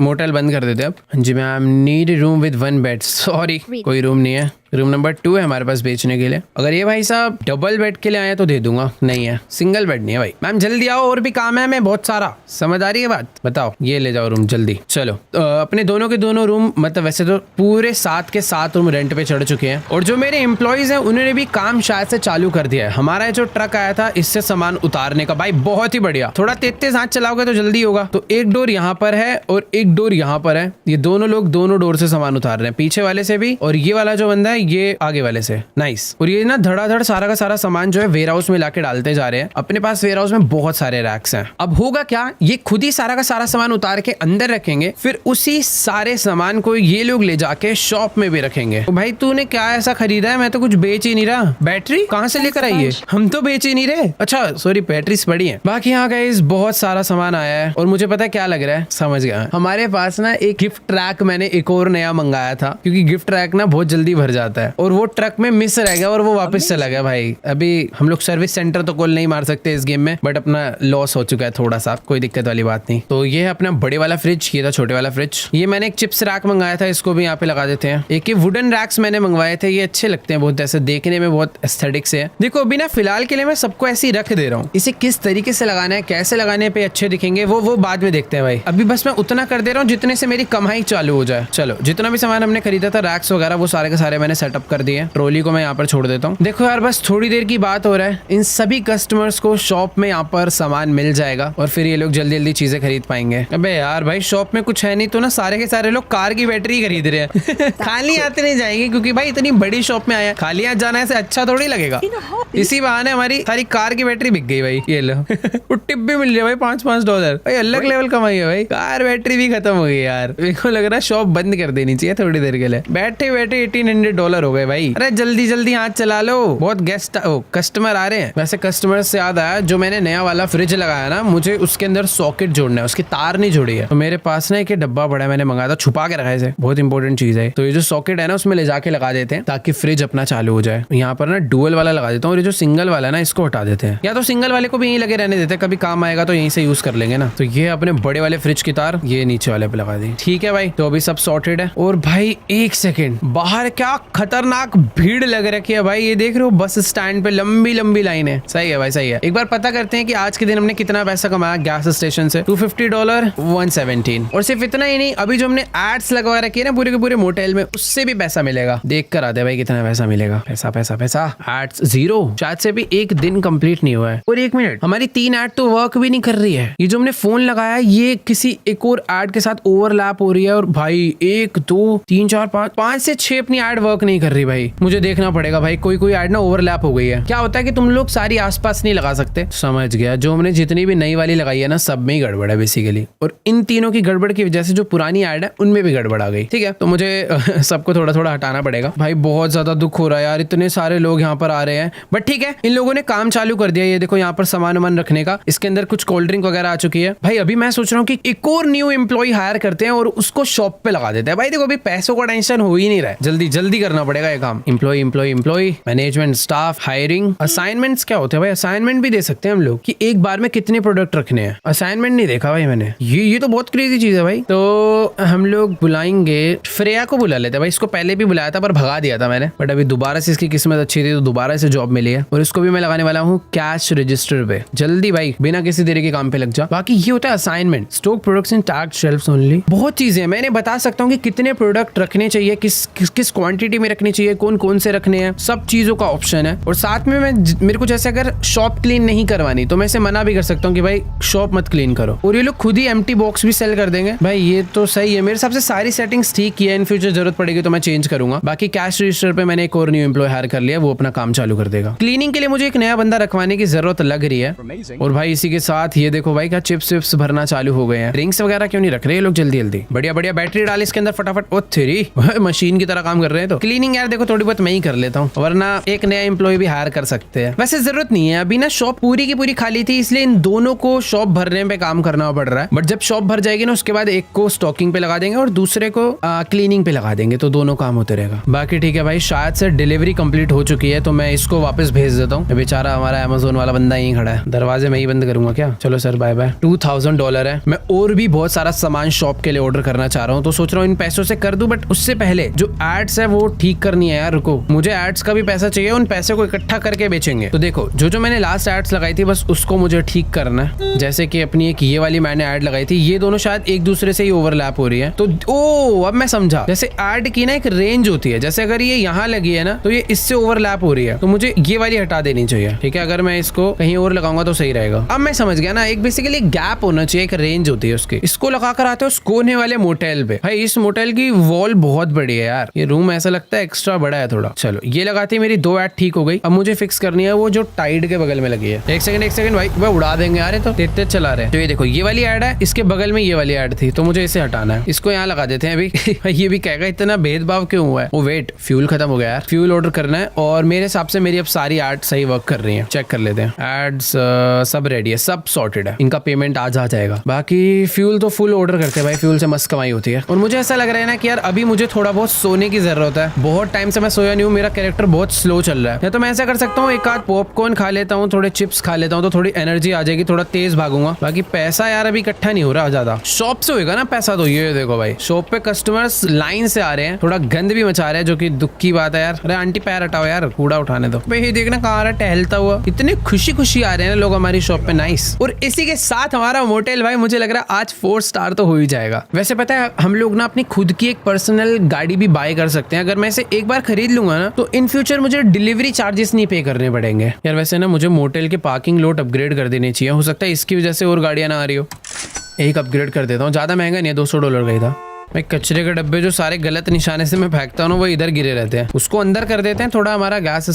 मोटेल बंद कर देते अब। जी ma'am, need room with 1 bed. Sorry, कोई रूम नहीं है। रूम नंबर 2 है हमारे पास बेचने के लिए। अगर ये भाई साहब डबल बेड के लिए आए तो दे दूंगा, नहीं है, सिंगल बेड नहीं है भाई। मैम जल्दी आओ, और भी काम है हमें बहुत सारा। समझ आ रही है बात? बताओ, ये ले जाओ रूम जल्दी। चलो अपने दोनों के दोनों रूम, मतलब वैसे तो पूरे 7 के 7 रूम रेंट पे चढ़ चुके हैं। और जो मेरे एम्प्लॉइज हैं उन्होंने भी काम शायद से चालू कर दिया है। हमारा जो ट्रक आया था इससे सामान उतारने का, भाई बहुत ही बढ़िया। थोड़ा तेज हाथ चलाओगे तो जल्दी होगा। तो एक डोर यहाँ पर है और एक डोर यहाँ पर है। ये दोनों लोग दोनों डोर से सामान उतार रहे हैं, पीछे वाले से भी, और ये वाला जो बंदा है ये आगे वाले से। नाइस। और ये ना धड़ाधड़ सारा का सारा सामान जो है वेयर हाउस में लाके डालते जा रहे हैं। अपने पास वेयर हाउस में बहुत सारे रैक्स हैं। अब होगा क्या, ये खुद ही सारा का सारा सामान उतार के अंदर रखेंगे, फिर उसी सारे सामान को ये लोग ले जाके शॉप में भी रखेंगे। तो भाई तूने क्या ऐसा खरीदा है? मैं तो कुछ बेच ही नहीं रहा। बैटरी कहाँ से लेकर आई है? हम तो बेच ही नहीं रहे। अच्छा सॉरी, बैटरीज पड़ी है। बाकी यहाँ गाइस बहुत सारा सामान आया है। और मुझे पता है क्या लग रहा है, समझ गया। हमारे पास ना एक गिफ्ट ट्रैक मैंने एक और नया मंगाया था, क्योंकि गिफ्ट ट्रैक ना बहुत जल्दी भर जाता है, और वो ट्रक में मिस रह गया और वो वापस चला गया। भाई अभी हम लोग सर्विस सेंटर तो कॉल नहीं मार सकते इस गेम में, बट अपना लॉस हो चुका है थोड़ा सा, कोई दिक्कत वाली बात नहीं। तो ये है अपना बड़े वाला फ्रिज, ये था छोटे वाला फ्रिज। ये मैंने एक चिप्स रैक मंगाया था, इसको भी यहाँ पे लगा देते हैं। एक वुडन रैक्स मैंने मंगवाए थे, ये अच्छे लगते हैं बहुत, ऐसे देखने में बहुत एस्थेटिक से है। देखो अभी ना फिलहाल के लिए मैं सबको ऐसे ही रख दे रहा हूँ। इसे किस तरीके से लगाना है, कैसे लगाने पे अच्छे दिखेंगे, वो बाद में देखते हैं भाई। अभी बस मैं उतना कर दे रहा हूँ जितने से मेरी कमाई चालू हो जाए। चलो जितना भी सामान हमने खरीदा था, रैक्स वगैरह, वो सारे के सारे मैंने सेटअप कर दिए। ट्रॉली को मैं यहाँ पर छोड़ देता हूँ। देखो यार बस थोड़ी देर की बात हो रहा है, इन सभी कस्टमर्स को शॉप में यहाँ पर सामान मिल जाएगा और फिर ये लोग जल्दी जल्दी चीजें खरीद पाएंगे। अबे यार भाई शॉप में कुछ है नहीं तो ना सारे के सारे लोग कार की बैटरी खरीद रहे हैं। खाली आते नहीं जाएंगे, क्योंकि भाई इतनी बड़ी शॉप में आया, खाली हाथ जाना ऐसे अच्छा थोड़ी लगेगा। इसी बहाने हमारी सारी कार की बैटरी बिक गई भाई। ये लो वो टिप भी मिल रहा है भाई, $5 भाई, अलग लेवल कमाई है भाई। कार बैटरी भी खत्म हो गई यार, मेरे को लग रहा है शॉप बंद कर देनी चाहिए थोड़ी देर के लिए। बैठे बैठे $1800 $100 हो गए भाई। अरे जल्दी जल्दी हाथ चला लो, बहुत गेस्ट कस्टमर आ रहे हैं। वैसे कस्टमर से याद आया, जो मैंने नया वाला फ्रिज लगाया ना, मुझे उसके अंदर सॉकेट जोड़ना है, उसकी तार नहीं जोड़ी है। तो मेरे पास ना एक डब्बा पड़ा है, मैंने मंगाया था, छुपा के रखा है इसे, बहुत इंपॉर्टेंट चीज है। तो ये जो सॉकेट है ना, उसमें ले जाके लगा देते हैं ताकि फ्रिज अपना चालू हो जाए। यहाँ पर ना डुअल वाला लगा देता हूँ, और ये जो सिंगल वाला है ना, इसको हटा देते हैं, या तो सिंगल वाले को भी यहीं लगे रहने देते हैं, कभी काम आएगा तो यहीं से यूज कर लेंगे ना। तो ये अपने बड़े वाले फ्रिज की तार ये नीचे वाले पे लगा दी। ठीक है भाई, तो अभी सब सॉर्टेड है। और भाई एक सेकेंड, बाहर क्या खतरनाक भीड़ लग रखी है भाई, ये देख रहे हो, बस स्टैंड पे लंबी लंबी लाइन है। सही है भाई, सही है। एक बार पता करते हैं कि आज के दिन हमने कितना पैसा कमाया गैस स्टेशन से। $250, 117। और सिर्फ इतना ही नहीं, अभी जो हमने एड्स लगवा रखी है ना पूरे के पूरे मोटेल में, उससे भी पैसा मिलेगा। देख कर आते भाई कितना पैसा मिलेगा। पैसा पैसा पैसा। एड्स 0, शायद से भी एक दिन कंप्लीट नहीं हुआ है। और एक मिनट, हमारी 3 ऐड तो वर्क भी नहीं कर रही है। ये जो हमने फोन लगाया, ये किसी एक और ऐड के साथ ओवरलैप हो रही है। और भाई 1 2 3 4 5 से 6 अपनी ऐड वर्क नहीं कर रही भाई। मुझे देखना पड़ेगा भाई, कोई ऐड ना ओवरलैप हो गई है। क्या होता है कि तुम लोग सारी आसपास नहीं लगा सकते। समझ गया, जो हमने जितनी भी नई वाली लगाई है ना, सब में ही गड़बड़ है बेसिकली। और इन तीनों की गड़बड़ की वजह से जो पुरानी ऐड है उनमें भी गड़बड़ आ गई। ठीक है, तो मुझे सबको थोड़ा थोड़ा हटाना पड़ेगा भाई। बहुत ज्यादा दुख हो रहा है यार, इतने सारे लोग यहाँ पर आ रहे हैं। बट ठीक है, इन लोगों ने काम चालू कर दिया। ये देखो यहाँ पर सामान वामान रखने का, इसके अंदर कुछ कोल्ड ड्रिंक वगैरह आ चुकी है भाई। अभी मैं सोच रहा हूँ कि एक और न्यू एम्प्लॉय हायर करते हैं और उसको शॉप पे लगा देते हैं भाई। देखो अभी पैसों का टेंशन हो ही नहीं रहा है, जल्दी जल्दी करना पड़ेगा ये काम। Employ, management, staff, hiring. Assignments क्या होते हैं भाई? असाइनमेंट भी दे सकते हैं हम लोग कि एक बार में कितने प्रोडक्ट रखने हैं। असाइनमेंट नहीं देखा भाई मैंने, ये तो बहुत क्रेजी चीज है भाई। तो हम लोग बुलाएंगे फ्रेया को, बुला लेते हैं भाई। इसको पहले भी बुलाया था पर भगा दिया था मैंने, बट अभी दोबारा से इसकी किस्मत अच्छी थी तो दोबारा से जॉब मिली है। और इसको भी मैं लगाने वाला हूँ कैश रजिस्टर पे। जल्दी भाई, बिना किसी देरी के काम पे लग जा। बाकी ये होता है assignment, stock products in tagged shelves only. बहुत चीजें मैंने बता सकता हूँ कि कितने प्रोडक्ट रखने चाहिए, किस क्वांटिटी में रखनी चाहिए, कौन से रखने हैं, सब चीजों का ऑप्शन है। और साथ में मेरे को जैसे अगर शॉप क्लीन नहीं करवानी तो मैं इसे मना भी कर सकता हूँ कि भाई शॉप मत क्लीन करो। और ये लोग खुद ही एम्प्टी बॉक्स भी सेल कर देंगे भाई। ये तो सही है, मेरे हिसाब से सारी सेटिंग्स ठीक की है। इन फ्यूचर जरूरत पड़ेगी तो मैं चेंज करूंगा। बाकी कैश रजिस्टर पे मैंने एक और न्यू एम्प्लॉय हायर कर लिया, वो अपना काम चालू कर देगा। क्लीनिंग के लिए मुझे एक नया बंदा रखवाने की जरूरत लग रही है। और भाई इसी के साथ ये देखो भाई, क्या चिप्स विप्स भरना चालू हो गए हैं। ड्रिंक्स वगैरह क्यों नहीं रख रहे ये लोग जल्दी जल्दी? बढ़िया बढ़िया, बैटरी डाल इसके अंदर फटाफट। ओ थ्री मशीन की तरह काम कर रहे हैं। तो क्लीनिंग यार देखो थोड़ी बहुत मैं ही कर लेता हूँ, वरना एक नया एम्प्लॉय भी हायर कर सकते हैं। वैसे जरूरत नहीं है, अभी ना शॉप पूरी की पूरी खाली थी, इसलिए इन दोनों को शॉप भरने पे काम करना पड़ रहा है। बट जब शॉप भर जाएगी ना, उसके बाद एक को स्टॉकिंग पे लगा देंगे और दूसरे को क्लीनिंग पे लगा देंगे, तो दोनों काम होते रहेगा। बाकी ठीक है भाई, शायद से डिलीवरी कंप्लीट हो चुकी है तो मैं इसको वापस भेज देता हूँ। बेचारा हमारा अमेज़न वाला बंदा यहीं खड़ा है, दरवाजे में ही बंद करूंगा क्या। चलो सर बाय बाय। $2000 है। मैं और भी बहुत सारा सामान शॉप के लिए ऑर्डर करना चाह रहा हूँ, तो सोच रहा हूँ इन पैसों से कर दूं। बट उससे पहले जो एड्स है वो ठीक करनी है यार। रुको, मुझे एड्स का भी पैसा चाहिए, उन पैसे को इकट्ठा करके बेचेंगे। तो देखो जो मैंने लास्ट एड्स लगाई थी, बस उसको मुझे ठीक करना है। जैसे कि अपनी एक ये वाली मैंने ऐड लगाई थी, ये दोनों शायद एक दूसरे से ही ओवरलैप हो रही है। तो अब मैं समझा, जैसे ऐड की ना एक रेंज होती है, जैसे अगर ये यहाँ लगी है ना तो ये इससे ओवरलैप हो रही है, तो मुझे ये वाली हटा देनी चाहिए। ठीक है, अगर मैं इसको कहीं और लगाऊंगा तो सही रहेगा। अब मैं समझ गया ना, एक बेसिकली गैप होना चाहिए, एक रेंज होती है उसकी। इसको लगा कर आते हो उस कोने वाले मोटेल पे। भाई इस मोटेल की वॉल बहुत बड़ी है यार, ये रूम ऐसा लगता है एक्स्ट्रा बड़ा है थोड़ा। चलो ये लगाती मेरी 2 ऐड ठीक हो गई। अब मुझे फिक्स करनी है वो जो टाइड के बगल में लगी है। एक सेकंड भाई, वह उड़ा देंगे यार, तो तेज चला रहे हैं। तो ये देखो, ये वाली ऐड है, इसके बगल में ये वाली ऐड थी, तो मुझे इसे हटाना है। इसको यहाँ लगा देते हैं अभी। ये भी कहेगा इतना भेदभाव क्यों हुआ है। वो वेट, फ्यूल खत्म हो गया यार, फ्यूल ऑर्डर करना है। और मेरे हिसाब से मेरी अब सारी ऐड सही वर्क कर रही है। चेक कर लेते हैं, एड्स सब रेडी है, सब सॉर्टेड है। इनका पेमेंट आज आ जाएगा। बाकी फ्यूल तो फुल ऑर्डर करते हैं भाई, फ्यूल से मस्त कमाई होती है। और मुझे ऐसा लग रहा है ना कि यार अभी मुझे थोड़ा बहुत सोने की जरूरत है। बहुत टाइम से मैं सोया नहीं हूँ, मेरा कैरेक्टर बहुत स्लो चल रहा है। या तो मैं ऐसा कर सकता हूँ, एक आध पॉपकॉर्न खा लेता हूँ, थोड़े चिप्स खा लेता हूँ, तो थोड़ी एनर्जी आ जाएगी, थोड़ा तेज भागूंगा। बाकी पैसा यार अभी इकट्ठा नहीं हो रहा ज्यादा। शॉप से होगा ना पैसा। तो ये देखो भाई, शॉप पे कस्टमर्स लाइन से आ रहे हैं, थोड़ा गंद भी मचा रहे हैं, जो कि दुख की बात है यार। अरे आंटी पैर हटाओ यार, कूड़ा उठाने दो भाई। ये देखना कहाँ आ रहा है टहलता हुआ, इतने खुशी आ रहे हैं लोग हमारी शॉप पे। नाइस। और इसी के साथ हमारा मोटेल भाई मुझे लग रहा है आज 4 स्टार तो हो ही जाएगा। वैसे पता है, हम लोग ना अपनी खुद की एक पर्सनल गाड़ी भी बाय कर सकते हैं। अगर मैं इसे एक बार खरीद लूंगा ना, तो इन फ्यूचर मुझे डिलीवरी चार्जेस नहीं पे करने पड़ेंगे यार। वैसे ना मुझे मोटेल के पार्किंग लॉट अपग्रेड कर देनी चाहिए, हो सकता है इसकी वजह से और गाड़ियां ना आ रही हो। एक अपग्रेड कर देता हूँ, ज्यादा महंगा नहीं है, $200 का ही था। भाई कचरे के डब्बे जो सारे गलत निशाने से मैं फेंकता हूँ वो इधर गिरे रहते हैं, उसको अंदर कर देते हैं, थोड़ा हमारा गैस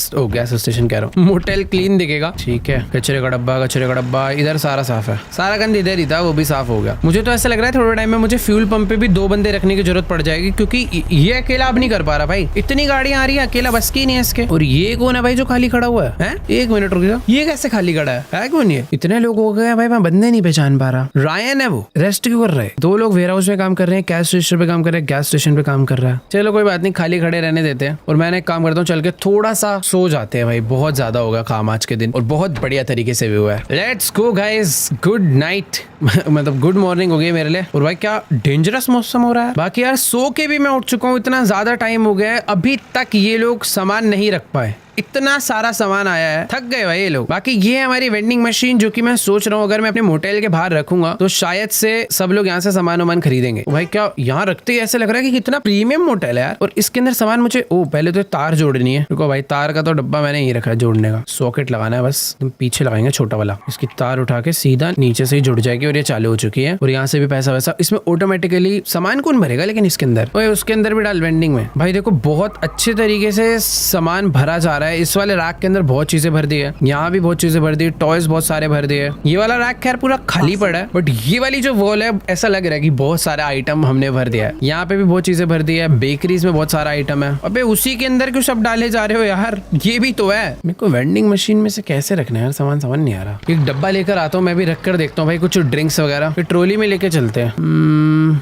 स्टेशन कह रहा हूँ, मोटेल क्लीन दिखेगा। ठीक है, कचरे का डब्बा इधर सारा साफ है, सारा गंद इधर ही था, वो भी साफ हो गया। मुझे तो ऐसा लग रहा है थोड़े टाइम में मुझे फ्यूल पंप पे भी 2 बंदे रखने की जरूरत पड़ जाएगी, क्योंकि ये अकेला अब नहीं कर पा रहा भाई, इतनी गाड़ियां आ रही है, अकेला बस की नहीं है इसके। और ये कौन है भाई जो खाली खड़ा हुआ है? 1 मिनट रुक जाओ, ये कैसे खाली खड़ा है कौन ये? इतने लोग हो गए भाई, मैं बंदे नहीं पहचान पा रहा। रायन है वो, रेस्ट क्यों कर रहे हैं? 2 लोग वेयर हाउस में काम कर रहे हैं, कैश रजिस्टर पे काम कर रहे हैं, गैस स्टेशन पे काम कर रहा है। चलो कोई बात नहीं, खाली खड़े रहने देते हैं। और मैंने एक काम करता हूँ, चल के थोड़ा सा सो जाते हैं भाई, बहुत ज्यादा होगा काम आज के दिन और बहुत बढ़िया तरीके से भी हुआ है। Let's go guys, good night मतलब गुड मॉर्निंग हो गई मेरे लिए। और भाई क्या डेंजरस मौसम हो रहा है। बाकी यार सो के भी मैं उठ चुका हूँ, इतना ज्यादा टाइम हो गया है, अभी तक ये लोग सामान नहीं रख पाए, इतना सारा सामान आया है, थक गए भाई ये लोग। बाकी ये है हमारी वेंडिंग मशीन, जो कि मैं सोच रहा हूँ अगर मैं अपने मोटेल के बाहर रखूंगा तो शायद से सब लोग यहाँ से सामान वामान खरीदेंगे। भाई क्या यहाँ रखते ही ऐसे लग रहा है कि कितना प्रीमियम मोटेल है यार। और इसके अंदर सामान मुझे पहले तो तार जोड़नी है। देखो भाई तार का तो डब्बा मैंने यही रखा है जोड़ने का, सॉकेट लगाना है बस, तुम पीछे लगाएंगे छोटा वाला, इसकी तार उठा के सीधा नीचे से ही जुड़ जाएगी और ये चालू हो चुकी है। और यहाँ से भी पैसा वैसा इसमें ऑटोमेटिकली सामान कौन भरेगा लेकिन इसके अंदर, उसके अंदर भी डाल वेंडिंग में। भाई देखो बहुत अच्छे तरीके से सामान भरा जा रहा है। इस वाले रैक के अंदर बहुत चीजें भर दी है, यहाँ भी बहुत चीजें भर दी, टॉयज बहुत सारे भर दिए। ये वाला रैक खैर पूरा खाली पड़ा है, बट ये वाली जो वॉल है ऐसा लग रहा है कि बहुत सारे आइटम हमने भर दिया है। यहाँ पे भी बहुत चीजें भर दी है, बेकरीज में बहुत सारा आइटम है। अबे उसी के अंदर क्यों सब डाले जा रहे हो यार, ये भी तो है। मेरे को वेंडिंग मशीन में से कैसे रखना है यार सामान, समझ नहीं आ रहा। एक डब्बा लेकर आता हूँ, मैं भी रख कर देखता हूँ भाई, कुछ ड्रिंक्स वगैरह फिर ट्रॉली में लेके चलते हैं।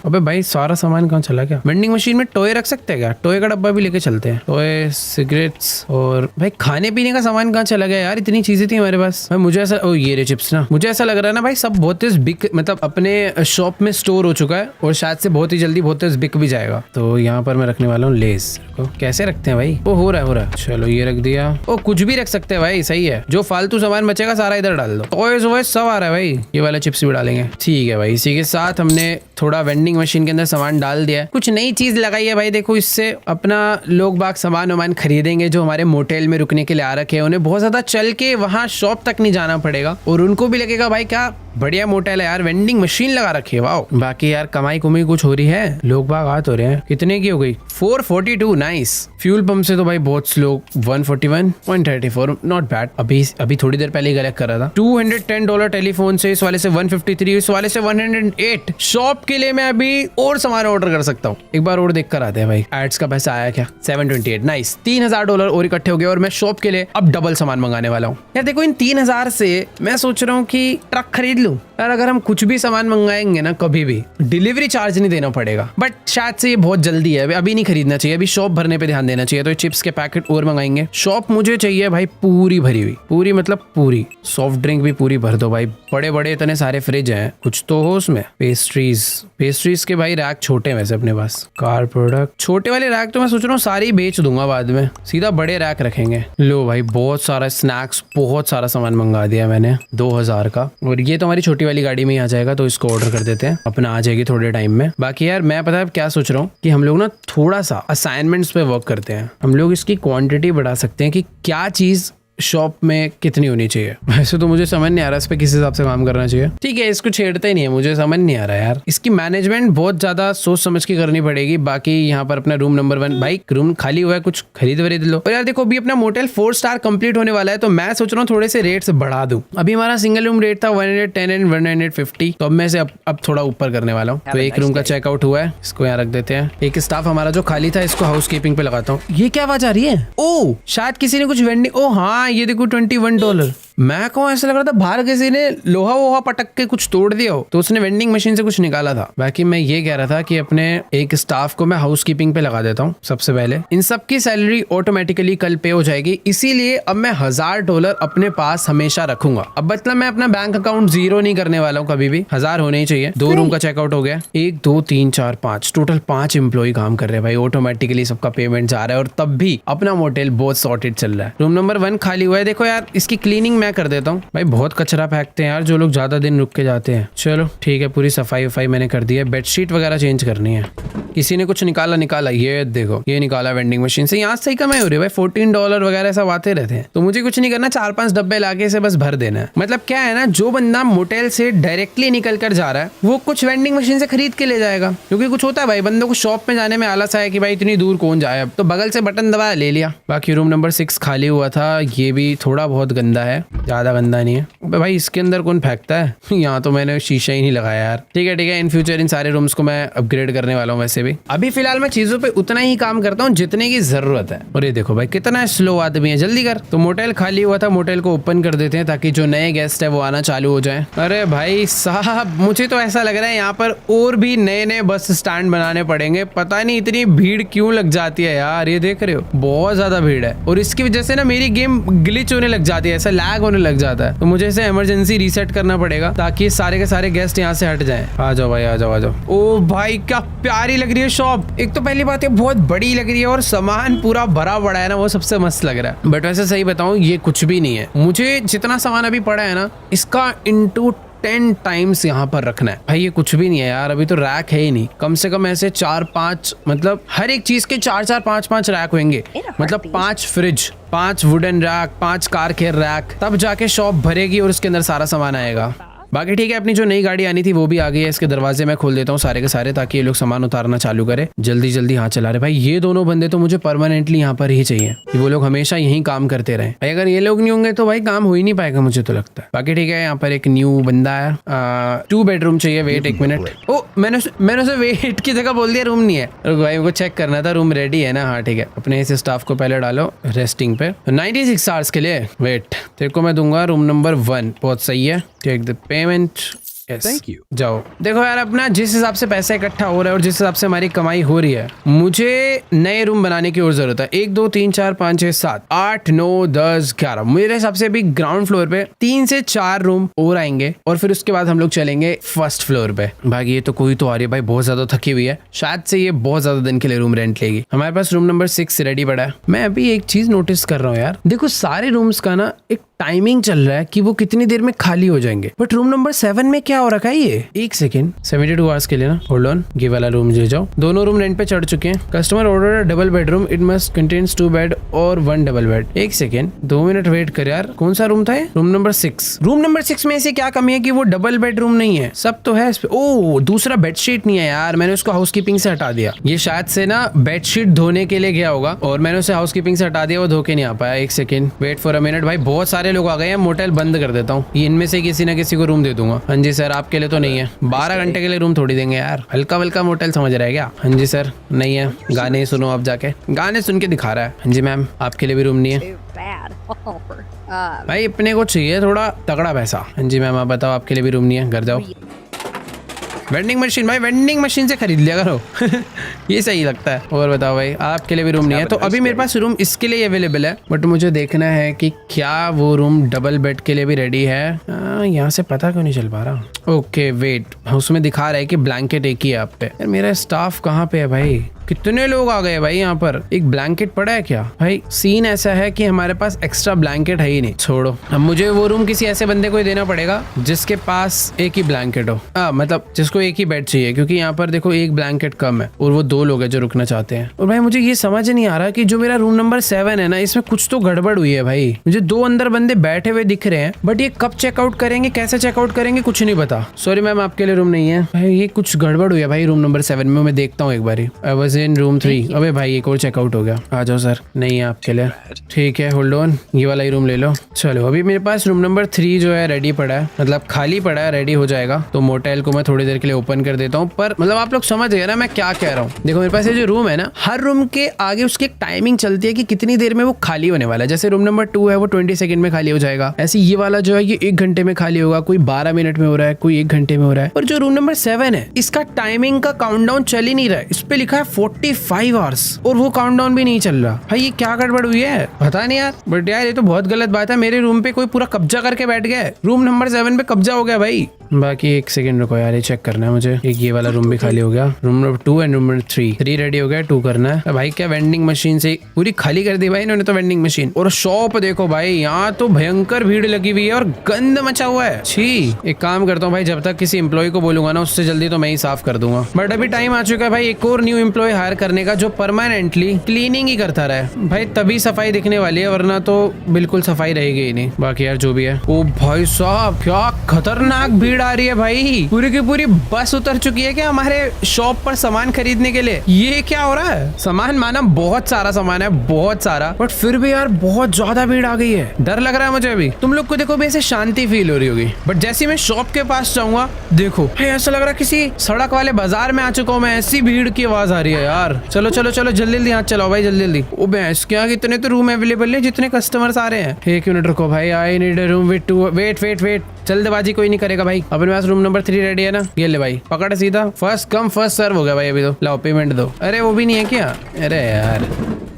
अबे भाई सारा सामान कहाँ चला गया? वेंडिंग मशीन में टॉय रख सकते हैं क्या? टॉय का डब्बा भी लेके चलते हैं, टॉय, सिगरेट्स और भाई खाने पीने का सामान कहाँ चला गया यार, इतनी चीजें थी हमारे पास। भाई मुझे ऐसा ये रे चिप्स ना, मुझे ऐसा लग रहा है ना भाई सब बहुत तेज बिक, मतलब अपने शॉप में स्टोर हो चुका है और शायद से बहुत ही जल्दी बहुत तेज बिक भी जाएगा। तो यहाँ पर मैं रखने वाला हूँ लेस। कैसे रखते हैं भाई? वो हो रहा है। चलो ये रख दिया। ओ कुछ भी रख सकते हैं भाई, सही है। जो फालतू सामान बचेगा सारा इधर डाल दो। टॉयज वॉयज सब आ रहा है भाई, ये वाला चिप्स भी डालेंगे। ठीक है भाई, इसी के साथ हमने थोड़ा वेंडिंग मशीन के अंदर सामान डाल दिया है। कुछ नई चीज लगाई है भाई, देखो इससे अपना लोग बाग सामान वामान खरीदेंगे जो हमारे मोटेल में रुकने के लिए आ रखे हैं। उन्हें बहुत ज्यादा चल के वहां शॉप तक नहीं जाना पड़ेगा और उनको भी लगेगा भाई क्या बढ़िया मोटेल है यार, वेंडिंग मशीन लगा रखी है। वाओ। बाकी यार कमाई कुमाई कुछ हो रही है, लोग बाग आ तो रहे हैं। कितने की हो गई? 442, नाइस। फ्यूल पंप से तो भाई बहुत स्लो, 141.34, नॉट बैड। अभी थोड़ी देर पहले ही गलत कर रहा था। $210 टेलीफोन से, इस वाले से 153, इस वाले से 108। शॉप के लिए मैं अभी और सामान ऑर्डर कर सकता हूँ। एक बार और देख कर आते हैं भाई, एड्स का पैसा आया क्या? 728, नाइस। $3000 और इकट्ठे हो गए और मैं शॉप के लिए अब डबल सामान मंगाने वाला हूँ। यार देखो इन 3000 से मैं सोच रहा हूँ कि ट्रक खरीद लूं यार। अगर हम कुछ भी सामान मंगाएंगे ना, कभी भी डिलीवरी चार्ज नहीं देना पड़ेगा, बट शायद से ये बहुत जल्दी है, अभी नहीं खरीदना चाहिए, अभी शॉप भरने पे ध्यान देना चाहिए। तो चिप्स के पैकेट और मंगाएंगे। शॉप मुझे चाहिए भाई पूरी भरी हुई, पूरी मतलब पूरी। सॉफ्ट ड्रिंक भी पूरी भर दो भाई, बड़े बड़े इतने सारे फ्रिज हैं, कुछ तो हो उसमें। पेस्ट्रीज के भाई रैक छोटे वैसे अपने पास। कार प्रोडक्ट छोटे वाले रैक तो मैं सोच रहा हूँ सारी बेच दूंगा बाद में, सीधा बड़े रैक रखेंगे। लो भाई बहुत सारा स्नैक्स, बहुत सारा सामान मंगा दिया मैंने 2000 का। और ये तो हमारी छोटी वाली गाड़ी में ही आ जाएगा, तो इसको ऑर्डर कर देते हैं, अपना आ जाएगी थोड़े टाइम में। बाकी यार मैं पता है क्या सोच रहा हूँ कि हम लोग ना थोड़ा सा असाइनमेंट्स पे वर्क करते हैं। हम लोग इसकी क्वांटिटी बढ़ा सकते हैं कि क्या चीज शॉप में कितनी होनी चाहिए। वैसे तो मुझे समझ नहीं आ रहा इस पे किस हिसाब से काम करना चाहिए। ठीक है इसको छेड़ते ही नहीं है, मुझे समझ नहीं आ रहा यार। इसकी मैनेजमेंट बहुत ज्यादा सोच समझ के करनी पड़ेगी। बाकी यहाँ पर अपना रूम नंबर 1, भाई रूम खाली हुआ है, कुछ खरीद लो। और यार देखो अभी अपना मोटेल 4 स्टार कंप्लीट होने वाला है, तो मैं सोच रहा हूँ थोड़े से रेट्स बढ़ा दूं। अभी हमारा सिंगल रूम रेट था 110 एंड 150, तो अब मैं से अब थोड़ा ऊपर करने वाला हूँ। तो एक रूम का चेकआउट हुआ है, इसको यहाँ रख देते हैं। एक स्टाफ हमारा जो खाली था इसको हाउस कीपिंग पे लगाता हूँ। ये क्या आवाज आ रही है? ओ शायद किसी ने कुछ वेंडिंग, ओ हाँ ये देखो $21। मैं कहूँ ऐसा लग रहा था बाहर किसी ने लोहा वोहा पटक के कुछ तोड़ दिया हो, तो उसने वेंडिंग मशीन से कुछ निकाला था। बाकी मैं ये कह रहा था कि अपने एक स्टाफ को मैं हाउस कीपिंग पे लगा देता हूँ सबसे पहले। इन सब की सैलरी ऑटोमेटिकली कल पे हो जाएगी, इसीलिए अब मैं $1000 अपने पास हमेशा रखूंगा। अब मतलब मैं अपना बैंक अकाउंट जीरो नहीं करने वाला हूँ कभी भी, 1000 होने ही चाहिए। 2 रूम का चेकआउट हो गया, 1 2 3 4 5, टोटल 5 एम्प्लॉय काम कर रहे हैं भाई। ऑटोमेटिकली सबका पेमेंट जा रहा है और तब भी अपना मोटेल बहुत सॉर्टेड चल रहा है। रूम नंबर 1 खाली हुआ है। देखो यार इसकी क्लीनिंग मैं कर देता हूँ भाई। बहुत कचरा फेंकते हैं यार जो लोग ज्यादा दिन रुक के जाते हैं। चलो ठीक है, पूरी सफाई वफाई मैंने कर दी है। बेडशीट वगैरह चेंज करनी है। किसी ने कुछ निकाला, ये देखो ये निकाला वेंडिंग मशीन से। यहाँ से ही कमाई हो रही है भाई, $14 वगैरह सब आते रहते हैं। तो मुझे कुछ नहीं करना, 4-5 डब्बे लाके से बस भर देना है। मतलब क्या है ना, जो बंदा मोटेल से डायरेक्टली निकल कर जा रहा है वो कुछ वेंडिंग मशीन से खरीद के ले जाएगा। क्योंकि कुछ होता है भाई, बंदों को शॉप में जाने में आलस आया कि भाई इतनी दूर कौन जाए, अब तो बगल से बटन दबाया ले लिया। बाकी रूम नंबर 6 खाली हुआ था, ये भी थोड़ा बहुत गंदा है, ज्यादा गंदा नहीं है। भाई इसके अंदर कौन फेंकता है? यहाँ तो मैंने शीशा ही नहीं लगाया यार। ठीक है, इन फ्यूचर इन सारे रूम्स को मैं अपग्रेड करने वाला हूँ। वैसे भी अभी फिलहाल मैं चीजों पे उतना ही काम करता हूँ जितने की जरूरत है। और ये देखो भाई कितना स्लो आदमी है, जल्दी कर। तो मोटेल खाली हुआ था, मोटेल को ओपन कर देते हैं ताकि जो नए गेस्ट है वो आना चालू हो जाए। अरे भाई साहब, मुझे तो ऐसा लग रहा है यहाँ पर और भी नए बस स्टैंड बनाने पड़ेंगे। पता नहीं इतनी भीड़ क्यों लग जाती है यार। ये देख रहे हो बहुत ज्यादा भीड़ है, और इसकी वजह से ना मेरी गेम ग्लिच होने लग जाती है, ऐसा लैग होने लग जाता है। तो मुझे इसे इमरजेंसी रीसेट करना पड़ेगा ताकि सारे के सारे गेस्ट यहाँ से हट जाएं। आ जाओ भाई, आ जाओ। ओ भाई क्या प्यारी लग रही है शॉप। एक तो पहली बात है बहुत बड़ी लग रही है, और सामान पूरा भरा पड़ा है ना, वो सबसे मस्त लग रहा है। बट वैसे सही बताऊं ये कुछ भी नहीं है। मुझे जितना सामान अभी पड़ा है ना, इसका इंटू 10 टाइम्स यहाँ पर रखना है भाई। ये कुछ भी नहीं है यार, अभी तो रैक है ही नहीं। कम से कम ऐसे 4-5, मतलब हर एक चीज के 4-4, 5-5 रैक होंगे। मतलब 5 फ्रिज, 5 वुडन रैक, 5 कार के रैक, तब जाके शॉप भरेगी और उसके अंदर सारा सामान आएगा। बाकी ठीक है, अपनी जो नई गाड़ी आनी थी वो भी आ गई है। इसके दरवाजे मैं खोल देता हूँ सारे के सारे, ताकि ये लोग सामान उतारना चालू करे जल्दी जल्दी। हाँ चला रहे भाई, ये दोनों बंदे तो मुझे परमानेंटली यहाँ पर ही चाहिए कि वो लोग हमेशा यहीं काम करते रहे। अगर ये लोग नहीं होंगे तो भाई काम हो ही नहीं पाएगा, मुझे तो लगता है। बाकी ठीक है, यहाँ पर एक न्यू बंदा है। 2 बेडरूम चाहिए। Wait 1 minute. ओ मैंने उसे वेट की जगह बोल दिया, रूम नहीं है। भाई को चेक करना था रूम रेडी है ना। हाँ ठीक है, अपने इस स्टाफ को पहले डालो रेस्टिंग पे 96 आवर्स के लिए। वेट तेरे को मैं दूंगा रूम नंबर 1। बहुत सही है, take the payment. Thank you. जाओ। देखो यार, अपना जिस हिसाब से पैसा इकट्ठा हो रहा है और जिस हिसाब से हमारी कमाई हो रही है, मुझे नए रूम बनाने की और जरूरत है। 1 2 3 4 5 6 7 8 9 10 11। मेरे हिसाब से अभी ग्राउंड फ्लोर पे 3 से 4 रूम और आएंगे, और फिर उसके बाद हम लोग चलेंगे फर्स्ट फ्लोर पे। भाई ये तो कोई तो आ रही है भाई, बहुत ज्यादा थकी हुई है। शायद से ये बहुत ज्यादा दिन के लिए रूम रेंट लेगी। हमारे पास रूम नंबर 6 रेडी पड़ा है। मैं अभी एक चीज नोटिस कर रहा हूँ यार, देखो सारे रूम्स का ना एक टाइमिंग चल रहा है कि वो कितनी देर में खाली हो जाएंगे। बट रूम नंबर 7 में क्या हो रखा है ये? एक सेकेंड, 72 आवर्स के लिए ना। होल्ड ऑन, ये वाला रूम ले जाओ। दोनों रूम रेंट पे चढ़ चुके हैं। Customer order double bedroom, it must contains 2 bed और 1 डबल बेड। एक सेकेंड, 2 मिनट वेट कर यार। कौन सा रूम था ये? Room number 6। रूम नंबर 6 में ऐसी क्या कमी है कि वो डबल बेडरूम नहीं है? सब तो है इस पे। ओ दूसरा बेडशीट नहीं है यार, मैंने उसको हाउसकीपिंग से हटा दिया। ये शायद से ना बेडशीट धोने के लिए गया होगा और मैंने उसे हाउसकीपिंग से हटा दिया, वो धो के नहीं आ पाया। एक second wait for a minute. भाई बहुत सारे लोग आ गए हैं, मोटेल बंद कर देता हूँ। इनमें से किसी ना किसी को रूम दे दूंगा। हाँ जी सर, आपके लिए तो नहीं है। 12 घंटे के लिए रूम थोड़ी देंगे यार, हल्का वल्का मोटेल समझ रहे हैं क्या? हाँ जी सर, नहीं है। गाने सुनो आप जाके, गाने सुन के दिखा रहा है। हाँ जी मैम, आपके लिए भी रूम नहीं है। भाई अपने को चाहिए थोड़ा तगड़ा पैसा। हाँ जी मैम, आप बताओ, आपके लिए भी रूम नहीं है, घर जाओ। वेंडिंग मशीन, भाई वेंडिंग मशीन से खरीद लिया करो। ये सही लगता है। और बताओ भाई, आपके लिए भी रूम नहीं है। तो अभी मेरे पास रूम इसके लिए अवेलेबल है, बट मुझे देखना है कि क्या वो रूम डबल बेड के लिए भी रेडी है। यहाँ से पता क्यों नहीं चल पा रहा? ओके वेट, उसमें दिखा रहा है कि ब्लैंकेट एक ही है आप पे। यार मेरा स्टाफ कहाँ पे है भाई? कितने लोग आ गए भाई यहाँ पर। एक ब्लैंकेट पड़ा है क्या? भाई सीन ऐसा है कि हमारे पास एक्स्ट्रा ब्लैंकेट है ही नहीं। छोड़ो, अब मुझे वो रूम किसी ऐसे बंदे को ही देना पड़ेगा जिसके पास एक ही ब्लैंकेट हो। मतलब जिसको एक ही बेड चाहिए, क्योंकि यहाँ पर देखो एक ब्लैंकेट कम है और वो 2 लोग हैं जो रुकना चाहते हैं। और भाई मुझे ये समझ नहीं आ रहा कि जो मेरा रूम नंबर 7 है ना, इसमें कुछ तो गड़बड़ हुई है भाई। मुझे 2 अंदर बंदे बैठे हुए दिख रहे हैं, बट ये कब चेकआउट करेंगे, कैसे चेकआउट करेंगे, कुछ नहीं पता। सॉरी मैम, आपके लिए रूम नहीं है। भाई ये कुछ गड़बड़ हुई है भाई रूम नंबर 7 में। मैं देखता हूँ एक बारी। I was in room 3। अबे भाई एक और चेकआउट हो गया। आ जाओ सर, नहीं है आपके लिए। ठीक है, होल्ड ऑन, ये वाला ही रूम ले लो। चलो अभी मेरे पास रूम नंबर 3 जो है रेडी पड़ा है, मतलब खाली पड़ा है, रेडी हो जाएगा। तो मोटेल को मैं थोड़ी देर के लिए ओपन कर देता हूँ। पर मतलब आप लोग समझ गए ना मैं क्या कह रहा हूँ? देखो मेरे पास ये जो रूम है ना, हर रूम के आगे उसकी एक टाइमिंग चलती है कि कितनी देर में वो खाली होने वाला है। जैसे रूम नंबर 2 है वो 20 सेकंड में खाली हो जाएगा। ऐसे ये वाला जो है ये 1 घंटे में खाली होगा, कोई 12 मिनट में हो रहा है, कोई 1 घंटे में हो रहा है। और जो रूम नंबर 7 है, इसका टाइमिंग का काउंटडाउन चल ही नहीं रहा है। इस पे लिखा है 45 आवर्स और वो काउंटडाउन भी नहीं चल रहा। भाई ये क्या गड़बड़ हुई है पता नहीं यार, बट यार ये तो बहुत गलत बात है। मेरे रूम पे कोई पूरा कब्जा करके बैठ गया है। रूम नंबर 7 पे कब्जा हो गया भाई। बाकी एक सेकंड रुको यार, ये चेक करना है मुझे। एक ये वाला रूम भी खाली हो गया, room number 2 and room number 3 ready हो गया, 2 करना है। भाई क्या वेंडिंग मशीन से पूरी खाली कर दी भाई इन्होंने तो वेंडिंग मशीन। और शॉप देखो भाई, यहाँ तो भयंकर भीड़ लगी हुई है और गंद मचा हुआ है। छी, एक काम करता हूँ भाई, जब तक किसी एम्प्लॉय को बोलूंगा ना उससे जल्दी तो मैं ही साफ कर दूंगा। बट अभी टाइम आ चुका है भाई एक और न्यू एम्प्लॉय हायर करने का जो परमानेंटली क्लीनिंग ही करता रहे भाई, तभी सफाई दिखने वाली है, वरना तो बिल्कुल सफाई रहेगी ही नहीं। बाकी यार जो भी है। ओ भाई साहब क्या खतरनाक भीड़ आ रही है भाई, पूरी की पूरी बस उतर चुकी है क्या हमारे शॉप पर सामान खरीदने के लिए। ये क्या हो रहा है, सामान माना बहुत सारा सामान है, बहुत सारा, बट फिर भी यार बहुत ज्यादा भीड़ आ गई है। डर लग रहा है मुझे अभी। तुम लोग को देखो भी ऐसे शांति फील हो रही होगी, बट जैसे मैं शॉप के पास जाऊंगा देखो भाई ऐसा लग रहा है किसी सड़क वाले बाजार में आ चुका हूँ मैं। ऐसी भीड़ की आवाज आ रही है यार। चलो चलो चलो जल्दी जल्दी हाथ चलाओ भाई, जल्दी जल्दी। ओ भैंस क्या, इतने तो रूम अवेलेबल है जितने कस्टमर्स आ रहे हैं। 1 मिनट रुको भाई, I need a room with 2 wait जल्दबाजी कोई नहीं करेगा भाई। अपने पास रूम नंबर 3 रेडी है ना, ये ले भाई पकड़ सीधा, फर्स्ट कम फर्स्ट सर्व हो गया भाई। अभी तो लाओ पेमेंट दो। अरे वो भी नहीं है क्या, अरे यार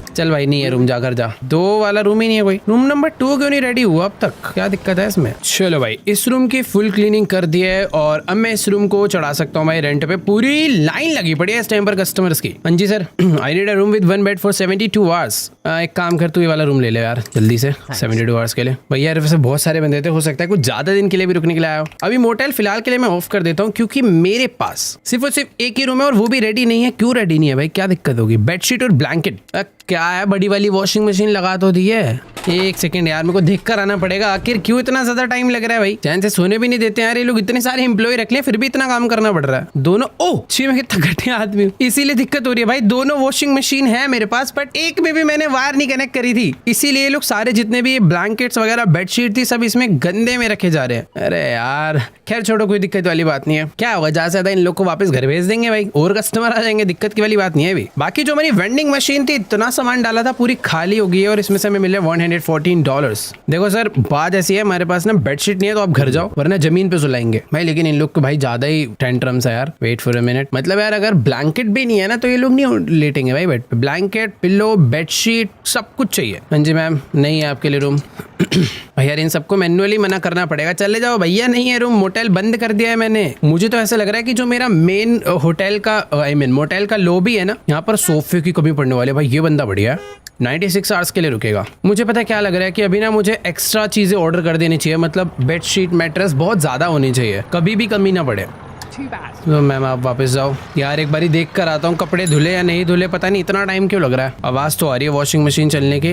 चल भाई नहीं है रूम, जाकर जा। 2 वाला रूम ही नहीं है कोई। रूम नंबर 2 क्यों नहीं रेडी हुआ अब तक, क्या दिक्कत है इसमें। चलो भाई इस रूम की फुल क्लीनिंग कर दी है और अब मैं इस रूम को चढ़ा सकता हूँ भाई रेंट पे। पूरी लाइन लगी पड़ी है इस टाइम पर कस्टमर्स की। हाँ जी sir, I need a room with 1 bed for 72 hours. एक काम कर तू ये वाला रूम ले ले यार जल्दी से 72 आवर्स के लिए। भैया यार वैसे बहुत सारे बंदे थे, हो सकता है कुछ ज्यादा दिन के लिए भी रुकने के लिए आया हो। अभी मोटेल फिलहाल के लिए मैं ऑफ कर देता हूँ क्योंकि मेरे पास सिर्फ और सिर्फ एक ही रूम है और वो भी रेडी नहीं है। क्यों रेडी नहीं है भाई, क्या दिक्कत होगी। बेडशीट और ब्लैंकेट क्या है, बड़ी वाली वॉशिंग मशीन लगा तो दी है। एक सेकंड यार मेरे को देख कर आना पड़ेगा, आखिर क्यों इतना ज्यादा टाइम लग रहा है भाई। चैन से सोने भी नहीं देते यार ये लोग, इतने सारे एम्प्लॉय रख ले फिर भी इतना काम करना पड़ रहा है। दोनों मैं कितना घटिया आदमी हूँ, इसीलिए दिक्कत हो रही है भाई। दोनों वॉशिंग मशीन है मेरे पास बट एक में भी मैंने वायर नहीं कनेक्ट करी थी, इसीलिए ये लोग सारे जितने भी ब्लैंकेट्स वगैरह बेडशीट थी सब इसमें गंदे में रखे जा रहे हैं। अरे यार खैर छोड़ो, कोई दिक्कत वाली बात नहीं है। क्या होगा, ज्यादा से ज्यादा इन लोग को वापस घर भेज देंगे भाई, और कस्टमर आ जाएंगे, दिक्कत की वाली बात नहीं है अभी। बाकी जो हमारी वेंडिंग मशीन थी इतना सामान डाला था पूरी खाली हो गई है और इसमें से हमें मिले $114। देखो सर बात ऐसी है, हमारे पास ना बेडशीट नहीं है तो आप घर जाओ वरना जमीन पे सुलाएंगे भाई। लेकिन इन लोग को भाई ज्यादा ही टेंट्रम्स है यार। वेट फॉर अ मिनट, मतलब यार अगर ब्लैंकेट भी नहीं है ना तो ये लोग नहीं लेटेंगे भाई बेड पे। ब्लैंकेट, पिल्लो, बेडशीट सब कुछ चाहिए। हाँ जी मैम नहीं है आपके लिए रूम। भैया इन सबको मैन्युअली मना करना पड़ेगा, चले जाओ भैया नहीं है रूम, मोटेल बंद कर दिया है मैंने। मुझे तो ऐसा लग रहा है कि जो मेरा मेन होटल का मोटेल का लॉबी है ना, यहाँ पर सोफे की कमी पड़ने वाली है भाई। ये बंदा बढ़िया है, 96 आवर्स के लिए रुकेगा। मुझे पता है क्या लग रहा है कि अभी ना मुझे एक्स्ट्रा चीजें ऑर्डर कर देनी चाहिए, मतलब बेडशीट मैट्रेस बहुत ज्यादा होनी चाहिए, कभी भी कमी ना पड़े। तो मैम आप वापस जाओ यार, एक बारी देख कर आता हूँ कपड़े धुले या नहीं धुले, पता नहीं इतना टाइम क्यों लग रहा है। आवाज तो आ रही है वॉशिंग मशीन चलने की।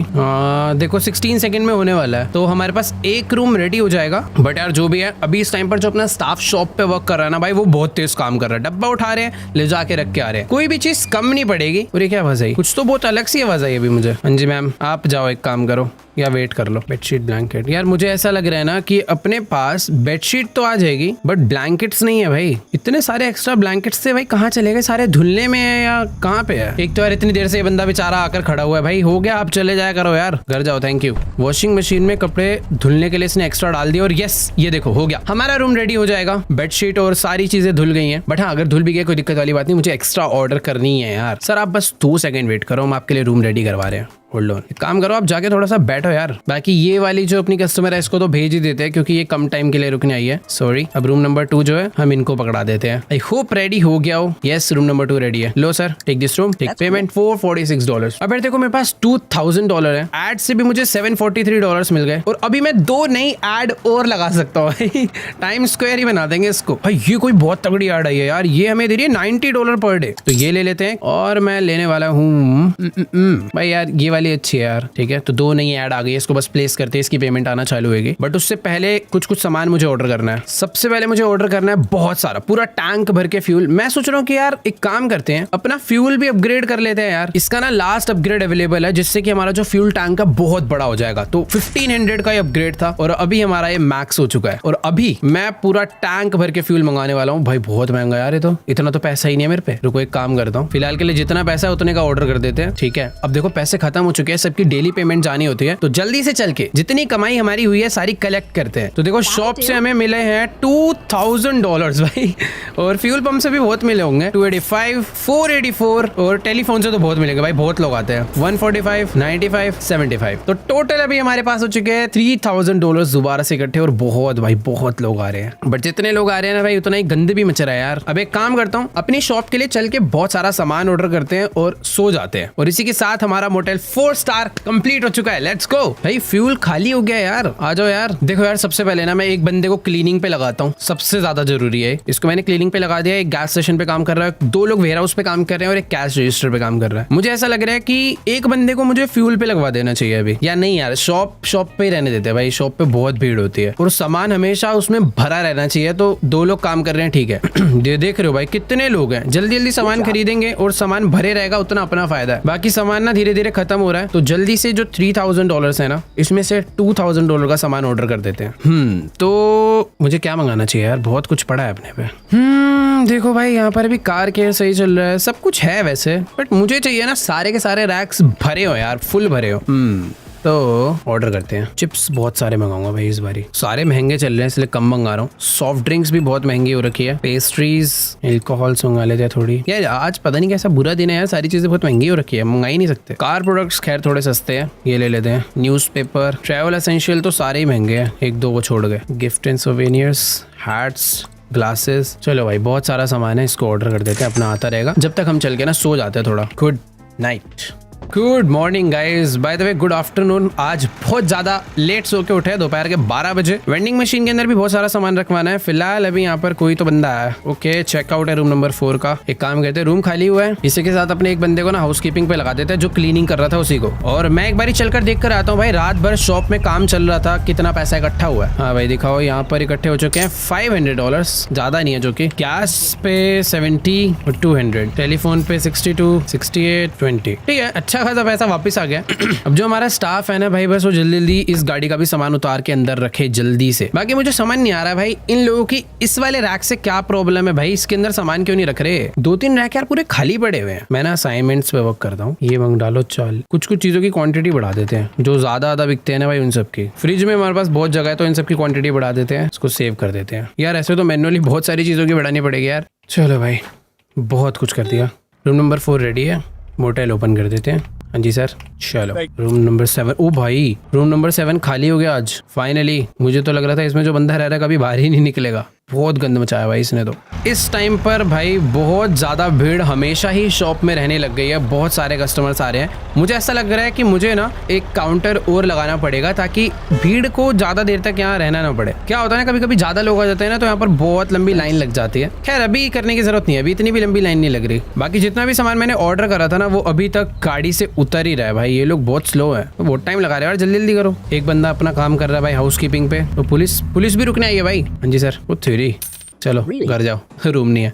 देखो 16 सेकंड में होने वाला है तो हमारे पास एक रूम रेडी हो जाएगा। बट यार जो भी है अभी इस टाइम पर जो अपना स्टाफ शॉप पे वर्क कर रहा है ना भाई, वो बहुत तेज काम कर रहा है। डब्बा उठा रहे हैं ले जाके रख के आ रहे हैं, कोई भी चीज कम नहीं पड़ेगी। और ये क्या आवाज आई, कुछ तो बहुत अलग सी आवाज आई अभी मुझे। हाँ जी मैम आप जाओ एक काम करो या वेट कर लो। बेडशीट ब्लैंकेट, यार मुझे ऐसा लग रहा है ना कि अपने पास बेडशीट तो आ जाएगी बट ब्लैंकेट्स नहीं है भाई। इतने सारे एक्स्ट्रा ब्लैंकेट्स थे भाई, कहाँ चले गए सारे, धुलने में है या कहाँ पे है। एक तो यार इतनी देर से ये बंदा बेचारा आकर खड़ा हुआ है भाई। हो गया आप चले जाया करो यार, घर जाओ थैंक यू। वॉशिंग मशीन में कपड़े धुलने के लिए इसने एक्स्ट्रा डाल दिया और यस ये देखो हो गया, हमारा रूम रेडी हो जाएगा। बेडशीट और सारी चीजें धुल गई हैं। बट हाँ अगर धुल भी गए कोई दिक्कत वाली बात नहीं, मुझे एक्स्ट्रा ऑर्डर करनी है यार। सर आप बस 2 सेकंड वेट करो, हम आपके लिए रूम रेडी करवा रहे हैं। होल्ड ऑन, एक काम करो आप जाके थोड़ा सा बैठो यार। बाकी ये वाली जो अपनी कस्टमर है इसको तो भेज ही देते हैं क्योंकि ये कम टाइम के लिए रुकने आई है। सॉरी, अब रूम नंबर 2 जो है हम इनको पकड़ा देते हैं। आई होप रेडी हो गया हो। यस रूम नंबर 2 रेडी है। लो sir take this room, take payment $446। अब देखो मेरे पास $2000 है, एड से भी मुझे $743 मिल गए और अभी मैं 2 नई एड और लगा सकता हूँ। टाइम स्क्वायर ही बना देंगे इसको भाई। ये कोई बहुत तगड़ी एड आई है यार, ये हमें दे रही है $90 पर डे, तो ये ले लेते हैं। और मैं लेने वाला हूँ भाई यार ये वाली अच्छी है यार, ठीक है। तो 2 नई ऐड आ गई, इसको बस प्लेस करते हैं, इसकी पेमेंट आना चालू होगी। बट उससे पहले कुछ सामान मुझे ऑर्डर करना है। सबसे पहले मुझे ऑर्डर करना है बहुत सारा, पूरा टैंक भर के फ्यूल। मैं सोच रहा हूँ कि यार एक काम करते हैं, अपना फ्यूल भी अपग्रेड कर लेते हैं यार। इसका ना लास्ट अपग्रेड अवेलेबल है जिससे कि हमारा जो फ्यूल टैंक का बहुत बड़ा हो जाएगा। तो 1500 का ये अपग्रेड था और अभी हमारा ये मैक्स हो चुका है। और अभी मैं पूरा टैंक भर के फ्यूल मंगाने वाला हूँ भाई। बहुत महंगा यार ये तो, इतना तो पैसा ही नहीं है मेरे पे। रुको एक काम करता हूँ, फिलहाल के लिए जितना पैसा है उतने का ऑर्डर कर देते हैं, ठीक है। अब देखो पैसे खत्म हो चुके हैं, सबकी डेली पेमेंट जानी होती है, तो जल्दी से चल के जितनी कमाई हमारी हुई है सारी कलेक्ट करते हैं। तो देखो शॉप से हमें मिले हैं $2000 भाई, और फ्यूल पंप से भी बहुत मिले होंगे, 285, 484, और टेलीफोन से तो बहुत मिलेंगे भाई, बहुत लोग आते हैं, 145, 95, 75। तो टोटल अभी हमारे पास हो चुके हैं $3000 दोबारा से इकट्ठे, और बहुत भाई बहुत लोग आ रहे हैं। बट जितने लोग आ रहे हैं ना भाई, उतना ही गंद भी मच रहा है यार। अब एक काम करता हूँ, अपनी शॉप के लिए चल के बहुत सारा सामान ऑर्डर करते हैं और सो जाते हैं, और इसी के साथ हमारा मोटेल 4 स्टार कंप्लीट हो चुका है। लेट्स गो भाई, फ्यूल खाली हो गया यार, आ जाओ यार। देखो यार, सबसे पहले ना मैं एक बंदे को क्लीनिंग पे लगाता हूँ, सबसे ज्यादा जरूरी है। इसको मैंने क्लीनिंग पे लगा दिया, एक गैस स्टेशन पे काम कर रहा है, 2 लोग वेयर हाउस पे काम कर रहे हैं, और एक कैश रजिस्टर पे काम कर रहा है। मुझे ऐसा लग रहा है कि एक बंदे को मुझे फ्यूल पे लगवा देना चाहिए अभी, या नहीं यार, शॉप पे ही रहने देते हैं भाई, शॉप पे बहुत भीड़ होती है और सामान हमेशा उसमें भरा रहना चाहिए। तो 2 लोग काम कर रहे हैं, ठीक है। देख रहे हो भाई कितने लोग हैं, जल्दी जल्दी सामान खरीदेंगे और सामान भरे रहेगा, उतना अपना फायदा है। बाकी सामान ना धीरे धीरे खत्म हो रहा है, तो जल्दी से जो $3000 है ना, इसमें से $2000 का सामान ऑर्डर कर देते हैं। तो मुझे क्या मंगाना चाहिए यार, बहुत कुछ पड़ा है अपने पे। देखो भाई, यहाँ पर भी कार केयर सही चल रहा है, सब कुछ है वैसे, बट मुझे चाहिए ना सारे के सारे रैक्स भरे हो यार, फुल भरे हो। तो ऑर्डर करते हैं। चिप्स बहुत सारे मंगाऊंगा भाई इस बारी, सारे महंगे चल रहे हैं इसलिए कम मंगा रहा हूँ। सॉफ्ट ड्रिंक्स भी बहुत महंगी हो रखी है, पेस्ट्रीज, एल्कोहल्स मंगा लेते हैं थोड़ी। यार आज पता नहीं कैसा बुरा दिन है यार, सारी चीजें बहुत महंगी हो रखी है, मंगा ही नहीं सकते। कार प्रोडक्ट्स खैर थोड़े सस्ते हैं, ये ले लेते हैं। न्यूज़पेपर, ट्रैवल एसेंशियल तो सारे ही महंगे हैं, 1-2 को छोड़ गए। Gift and souvenirs, hats, glasses, चलो भाई बहुत सारा सामान है, इसको ऑर्डर कर देते हैं, अपना आता रहेगा जब तक हम चल के ना सो जाते हैं थोड़ा। Good night, good morning guys, by the way good afternoon. आज बहुत ज्यादा लेट सो के उठे हैं, दोपहर के 12 बजे। वेंडिंग मशीन के अंदर भी बहुत सारा सामान रखवाना है। फिलहाल अभी यहाँ पर कोई तो बंदा आया, ओके चेकआउट है रूम नंबर 4 का। एक काम करते हैं, रूम खाली हुआ है, इसी के साथ अपने एक बंदे को ना हाउसकीपिंग पे लगा देते हैं, जो क्लीनिंग कर रहा था उसी को। और मैं एक बार चलकर देख कर आता हूँ भाई, रात भर शॉप में काम चल रहा था, कितना पैसा इकट्ठा हुआ है। हाँ भाई दिखाओ, यहाँ पर इकट्ठे हो चुके हैं $500, ज्यादा नहीं है जो कि। गैस पे 70 और 200, टेलीफोन पे 62, 68, 20, ठीक है, अच्छा खासा पैसा वापस आ गया। अब जो हमारा स्टाफ है ना भाई, बस वो जल्दी जल्दी इस गाड़ी का भी सामान उतार के अंदर रखे जल्दी से। बाकी मुझे समझ नहीं आ रहा भाई, इन लोगों की इस वाले रैक से क्या प्रॉब्लम है भाई, इसके अंदर सामान क्यों नहीं रख रहे। 2-3 रैक यार पूरे खाली पड़े हुए हैं। मैं ना असाइनमेंट्स पे वर्क करता हूँ, ये मंग डालो चाल। कुछ चीजों की क्वांटिटी बढ़ा देते हैं, जो ज्यादा बिकते हैं ना भाई, उन सब की। फ्रिज में हमारे पास बहुत जगह है, तो इन सब की क्वांटिटी बढ़ा देते हैं, इसको सेव कर देते हैं। यार ऐसे तो मैनुअली बहुत सारी चीजों की बढ़ानी पड़ेगी यार। चलो भाई बहुत कुछ कर दिया। रूम नंबर 4 रेडी है, मोटेल ओपन कर देते हैं। हाँ जी सर, चलो रूम नंबर 7। ओ भाई रूम नंबर 7 खाली हो गया आज फाइनली। मुझे तो लग रहा था इसमें जो बंदा रह रहा है कभी बाहर ही नहीं निकलेगा, बहुत गंद मचाया भाई इसने तो। इस टाइम पर भाई बहुत ज्यादा भीड़ हमेशा ही शॉप में रहने लग गई है, बहुत सारे कस्टमर्स आ रहे हैं। मुझे ऐसा लग रहा है कि मुझे ना एक काउंटर और लगाना पड़ेगा, ताकि भीड़ को ज्यादा देर तक यहाँ रहना ना पड़े। क्या होता है ना, कभी कभी ज्यादा लोग आ जाते हैं ना, तो यहाँ पर बहुत लंबी लाइन लग जाती है। खैर अभी करने की जरूरत नहीं है, अभी इतनी भी लंबी लाइन नहीं लग रही। बाकी जितना भी सामान मैंने ऑर्डर करा था ना, वो अभी तक गाड़ी से उतर ही रहा है भाई। ये लोग बहुत स्लो है, तो बहुत टाइम लगा रहे हैं यार, जल्दी जल्दी करो। एक बंदा अपना काम कर रहा है भाई हाउसकीपिंग पे, तो पुलिस भी रुकने आई है भाई। हाँ जी सर, वो थ्योरी, चलो घर जाओ, रूम नहीं है।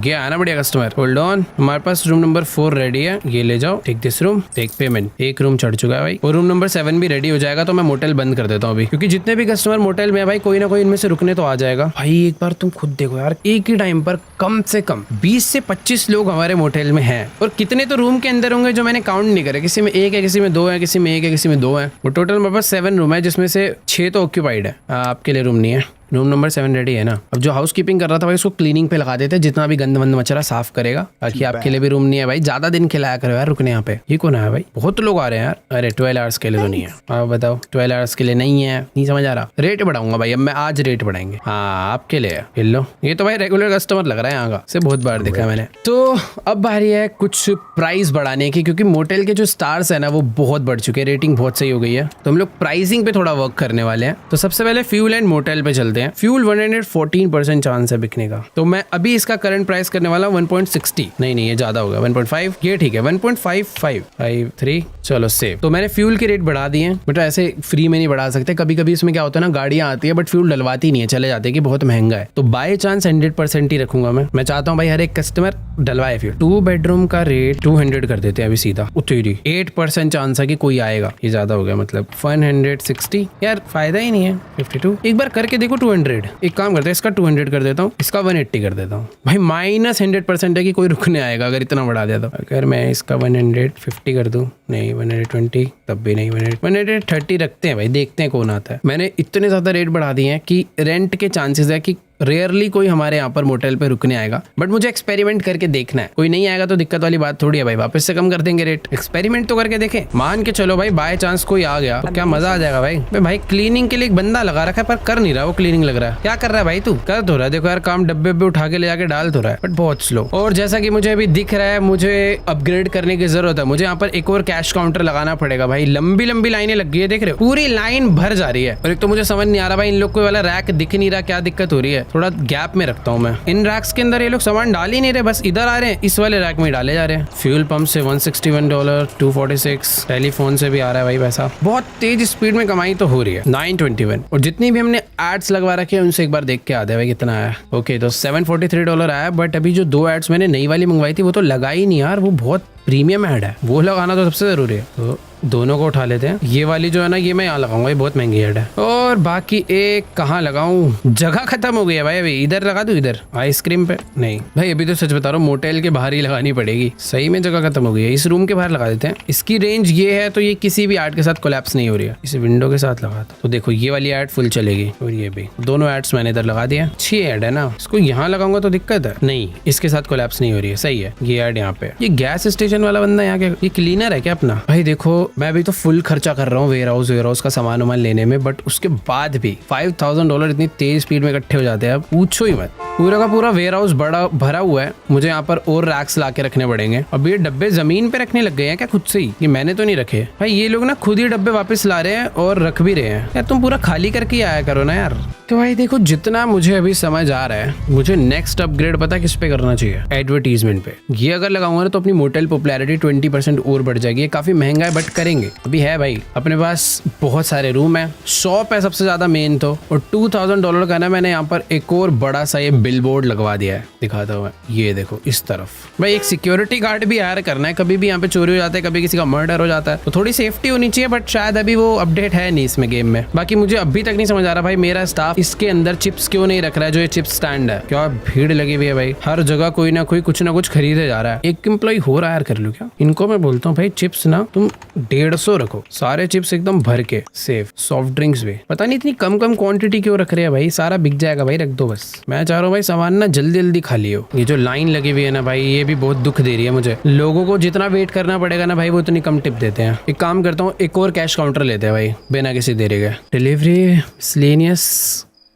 गया आना बढ़िया कस्टमर। होल्ड ऑन, हमारे पास रूम नंबर 4 रेडी है, ये ले जाओ। Take this room, take payment. एक रूम चढ़ चुका है भाई, और रूम नंबर 7 भी रेडी हो जाएगा, तो मैं मोटेल बंद कर देता हूँ अभी, क्योंकि जितने भी कस्टमर मोटेल में है भाई, कोई ना कोई इनमें से रुकने तो आ जाएगा भाई। एक बार तुम खुद देखो यार, एक ही टाइम पर कम से कम 20 से 25 लोग हमारे मोटेल में हैं, और कितने तो रूम के अंदर होंगे जो मैंने काउंट नहीं करे। किसी में 1 है, किसी में 2 है, किसी में 1 है, किसी में 2 है। वो टोटल मेरे पास 7 रूम है, जिसमें से 6 तो ऑक्यूपाइड है। आपके लिए रूम नहीं है। रूम नंबर 7 रेडी है ना। अब जो हाउस कीपिंग कर रहा था भाई, उसको क्लीनिंग पे लगा देते हैं, जितना भी गंद मंद मचरा साफ करेगा। बाकी आपके लिए भी रूम नहीं है भाई, ज्यादा दिन खिलाया करो यार रुकने यहाँ पे। ये कौन है भाई, बहुत लोग आ रहे हैं यार। अरे 12 आवर्स के लिए तो नहीं है। आप बताओ, 12 आवर्स के लिए नहीं है, नहीं समझ आ रहा। रेट बढ़ाऊंगा भाई, अब मैं आज रेट बढ़ाएंगे। हाँ आपके लिए ये लो, ये तो भाई रेगुलर कस्टमर लग रहा है यहाँ का, से बहुत बार देखा है मैंने। तो अब बारी है कुछ प्राइस बढ़ाने की, क्योंकि मोटेल के जो स्टार्स है ना वो बहुत बढ़ चुके हैं, रेटिंग बहुत सही हो गई है, तो हम लोग प्राइसिंग पे थोड़ा वर्क करने वाले हैं। तो सबसे पहले फ्यूल एंड मोटेल पे चलते हैं। फ्यूल 114% चांस है बिकने का, तो मैं अभी इसका करंट प्राइस करने वाला 1.60। नहीं ये ज्यादा होगा, 1.5 ये ठीक है, 1.5553। चलो सेव। तो मैंने फ्यूल के रेट बढ़ा दिए हैं, बट ऐसे फ्री में नहीं बढ़ा सकते। कभी कभी इसमें क्या होता है ना, गाड़ियां आती है बट फ्यूल डलवाती नहीं है, चले जाते हैं कि बहुत महंगा है, तो बाय चांस 100% ही रखूंगा मैं चाहता हूँ भाई हर एक कस्टमर डलवाए फ्यूल। 2 बेडरूम का रेट 200 कर देते हैं अभी सीधा। उतरी 8% चांस है कि कोई आएगा, ये ज्यादा हो गया, मतलब 160 यार फायदा ही नहीं है। 52 एक बार करके देखो 200, एक काम करते हैं इसका 200 कर देता हूँ, इसका 180 कर देता हूँ भाई। -100% है कि कोई रुकने आएगा अगर इतना बढ़ा दिया तो। अगर मैं इसका 150 कर दूं, नहीं 120 तब भी नहीं, 130 रखते हैं भाई, देखते हैं कौन आता है। मैंने इतने ज्यादा रेट बढ़ा दिए हैं कि रेंट के चांसेस है कि रेयरली कोई हमारे यहाँ पर मोटेल पे रुकने आएगा, बट मुझे एक्सपेरिमेंट करके देखना है। कोई नहीं आएगा तो दिक्कत वाली बात थोड़ी है भाई, वापस से कम कर देंगे रेट। एक्सपेरिमेंट तो करके देखें, मान के चलो भाई बाय चांस कोई आ गया तो क्या मजा आ जाएगा भाई। भाई क्लीनिंग के लिए एक बंदा लगा रखा है पर कर नहीं रहा, वो क्लीनिंग लग रहा है। क्या कर रहा है भाई तू? कर तो रहा है, देखो यार काम डब्बे पे उठा के ले जाके डाल तो रहा है, बट बहुत स्लो। और जैसा कि मुझे अभी दिख रहा है मुझे अपग्रेड करने की जरूरत है। मुझे यहाँ पर एक और कैश काउंटर लगाना पड़ेगा भाई। लंबी लंबी लाइनें लग गई है, देख रहे हो पूरी लाइन भर जा रही है। और एक तो मुझे समझ नहीं आ रहा भाई इन लोग को वाला रैक दिख नहीं रहा, क्या दिक्कत हो रही है। थोड़ा गैप में रखता हूँ मैं। इन रैक्स के अंदर ये लोग सामान डाल ही नहीं रहे, बस इधर आ रहे हैं, इस वाले रैक में डाले जा रहे हैं। फ्यूल पंप से $161, 246, टेलीफोन से भी आ रहा है भाई पैसा। बहुत तेज स्पीड में कमाई तो हो रही है। 921 और जितनी भी हमने एड्स लगवा रखे हैं उनसे एक बार देख के आते हैं भाई कितना आया। ओके तो $743 आया, बट अभी जो 2 एड्स मैंने नई वाली मंगवाई थी वो तो लगा ही नहीं यार, वो बहुत प्रीमियम ऐड है, वो लगाना तो सबसे जरूरी है। तो दोनों को उठा लेते हैं। ये वाली जो है ना ये मैं यहाँ लगाऊंगा, ये बहुत महंगी ऐड है। और बाकी एक कहाँ लगाऊं, जगह खत्म हो गई है भाई। अभी इधर लगा दूं, इधर आइसक्रीम पे नहीं भाई, अभी तो सच बता रहा हूँ मोटेल के बाहर ही लगानी पड़ेगी। सही में जगह खत्म हो गई है, इस रूम के बाहर लगा देते हैं। इसकी रेंज ये है तो ये किसी भी ऐड के साथ कोलैप्स नहीं हो रही है। इसे विंडो के साथ लगा तो देखो ये वाली ऐड फुल चलेगी और ये भी। दोनों एड्स मैंने इधर लगा दिया। अच्छी ऐड है ना, इसको यहाँ लगाऊंगा तो दिक्कत है नहीं, इसके साथ कोलैप्स नहीं हो रही है। सही है ये ऐड यहाँ पे। ये गैस स्टेशन वाला बंदा यहाँ के, ये क्लीनर है क्या अपना? भाई देखो मैं अभी तो फुल खर्चा कर रहा हूँ वेयर हाउस का सामान वामान लेने में, बट उसके बाद भी $5000 इतनी तेज स्पीड में इकट्ठे हो जाते हैं, अब पूछो ही मत। पूरा का पूरा वेयर हाउस बड़ा भरा हुआ है, मुझे यहाँ पर और रैक्स ला के रखने पड़ेंगे। अब ये डब्बे जमीन पे रखने लग गए हैं क्या खुद से ही? ये मैंने तो नहीं रखे भाई, ये लोग ना खुद ही डब्बे वापस ला रहे हैं और रख भी रहे हैं। यार तुम पूरा खाली करके आया करो ना यार। तो भाई देखो जितना मुझे अभी समझ आ रहा है, मुझे नेक्स्ट अपग्रेड पता किस पे करना चाहिए? एडवर्टीजमेंट पे। ये अगर लगाऊंगा ना तो अपनी मोटेल पॉपुलैरिटी 20% और बढ़ जाएगी। ये काफी महंगा है बट करेंगे। अभी है भाई अपने पास बहुत सारे रूम है, शॉप है सबसे ज्यादा मेन तो, और $2000 का ना मैंने यहाँ पर एक और बड़ा सा ये बिलबोर्ड लगवा दिया है, दिखाता हूँ। ये देखो इस तरफ भाई एक सिक्योरिटी गार्ड भी हायर करना है, कभी भी यहाँ पे चोरी हो जाता है, कभी किसी का मर्डर हो जाता है, तो थोड़ी सेफ्टी होनी चाहिए। बट शायद अभी वो अपडेट है नहीं इसमें गेम में। बाकी मुझे अभी तक नहीं समझ आ रहा भाई मेरा स्टाफ इसके अंदर चिप्स क्यों नहीं रख रहा है, जो ये चिप्स स्टैंड है। क्या भीड़ लगी हुई है भाई, हर जगह कोई ना कोई कुछ ना कुछ खरीदे जा रहा है। एक एम्प्लॉय हो रहा है यार, कर लो क्या? इनको मैं बोलता हूँ भाई चिप्स ना तुम 150 रखो, सारे चिप्स एकदम भर के सेफ। सॉफ्ट ड्रिंक्स भी पता नहीं इतनी कम क्वांटिटी क्यों रख रहे हैं भाई, सारा बिक जाएगा भाई, रख दो बस। मैं चाह रहा हूँ भाई सामान ना जल्दी जल्दी खाली हो। ये जो लाइन लगी हुई है ना भाई, ये भी बहुत दुख दे रही है मुझे। लोगों को जितना वेट करना पड़ेगा ना भाई, वो उतनी कम टिप देते हैं। एक काम करता हूँ, एक और कैश काउंटर लेते हैं भाई बिना किसी देरी के। डिलीवरी मिसलेनियस,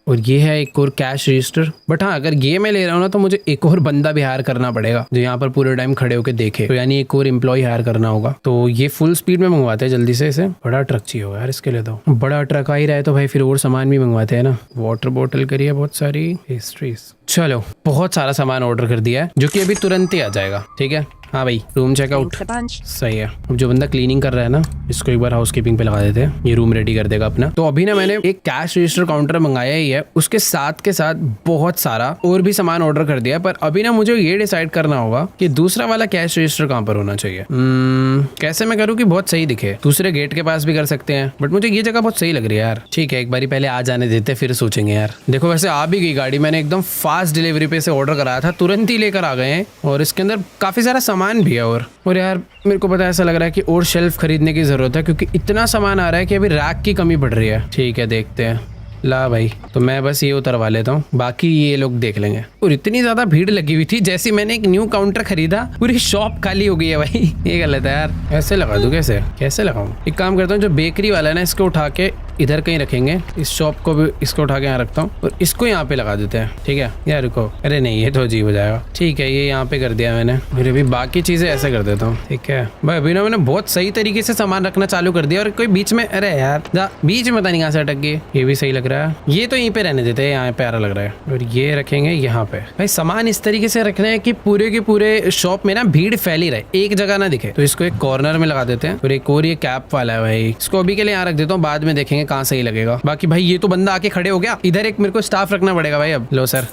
और ये है एक और कैश रजिस्टर। बट हाँ अगर ये मैं ले रहा हूँ ना तो मुझे एक और बंदा भी हायर करना पड़ेगा जो यहाँ पर पूरे टाइम खड़े होकर देखे, तो यानी एक और एम्प्लॉय हायर करना होगा। तो ये फुल स्पीड में मंगवाते हैं जल्दी से। इसे बड़ा ट्रक चाहिए होगा यार इसके लिए, तो बड़ा ट्रक आ ही रहा है तो भाई फिर और सामान भी मंगवाते हैं ना। वाटर बोतल करिए बहुत सारी, पेस्ट्रीज। चलो बहुत सारा सामान ऑर्डर कर दिया है जो कि अभी तुरंत ही आ जाएगा। ठीक है हाँ भाई रूम चेकआउट सही है। अब जो बंदा क्लीनिंग कर रहा है ना, इसको एक बार हाउसकीपिंग पे लगा देते हैं, ये रूम रेडी कर देगा अपना। तो अभी ना मैंने एक कैश रजिस्टर काउंटर मंगाया ही है, उसके साथ के साथ बहुत सारा और भी सामान ऑर्डर कर दिया। पर अभी ना मुझे ये डिसाइड करना होगा कि दूसरा वाला कैश रजिस्टर कहाँ पर होना चाहिए। कैसे मैं करूँ कि बहुत सही दिखे? दूसरे गेट के पास भी कर सकते हैं, बट मुझे ये जगह बहुत सही लग रही है यार। ठीक है एक बारी पहले आ जाने देते फिर सोचेंगे यार। देखो वैसे आ भी गई गाड़ी, मैंने एकदम फास्ट डिलीवरी पे से ऑर्डर कराया था, तुरंत ही लेकर आ गए हैं। और इसके अंदर काफी सारा सामान भी है। और यार मेरे को पता है ऐसा लग रहा है कि और शेल्फ खरीदने की जरूरत है, क्योंकि इतना सामान आ रहा है कि अभी रैक की कमी पड़ रही है। ठीक है देखते हैं। ला भाई तो मैं बस ये उतरवा लेता हूँ, बाकी ये लोग देख लेंगे। और इतनी ज्यादा भीड़ लगी हुई थी, जैसे मैंने एक न्यू काउंटर खरीदा पूरी शॉप खाली हो गई है भाई। ये गलत है यार, ऐसे लगा दूं? कैसे लगाऊं? एक काम करता हूँ, जो बेकरी वाला है ना इसको उठा के इधर कहीं रखेंगे, इस शॉप को भी इसको उठा के यहाँ रखता हूँ और इसको यहाँ पे लगा देते हैं। ठीक है यार रुको, अरे नहीं ये तो अजीब हो जाएगा। ठीक है ये यहाँ पे कर दिया मैंने, फिर अभी बाकी चीजें ऐसे कर देता हूँ। ठीक है भाई अभी ना मैंने बहुत सही तरीके से सामान रखना चालू कर दिया, और कोई बीच में, अरे यार बीच में पता नहीं कहाँ से अटक गई। ये भी सही लग रहा है, ये तो यहीं पे रहने देते हैं, यहाँ प्यारा लग रहा है। और ये रखेंगे यहाँ पे। भाई सामान इस तरीके से रखना है कि पूरे के पूरे शॉप में ना भीड़ फैली रहे, एक जगह ना दिखे। तो इसको एक कॉर्नर में लगा देते हैं। और एक और ये कैप वाला है भाई, इसको अभी के लिए यहाँ रख देता हूँ, बाद में देखेंगे कहाँ सही लगेगा। बाकी भाई ये तो बंदा आके खड़े हो गया, इधर एक मेरे को स्टाफ रखना पड़ेगा भाई। अब लो सर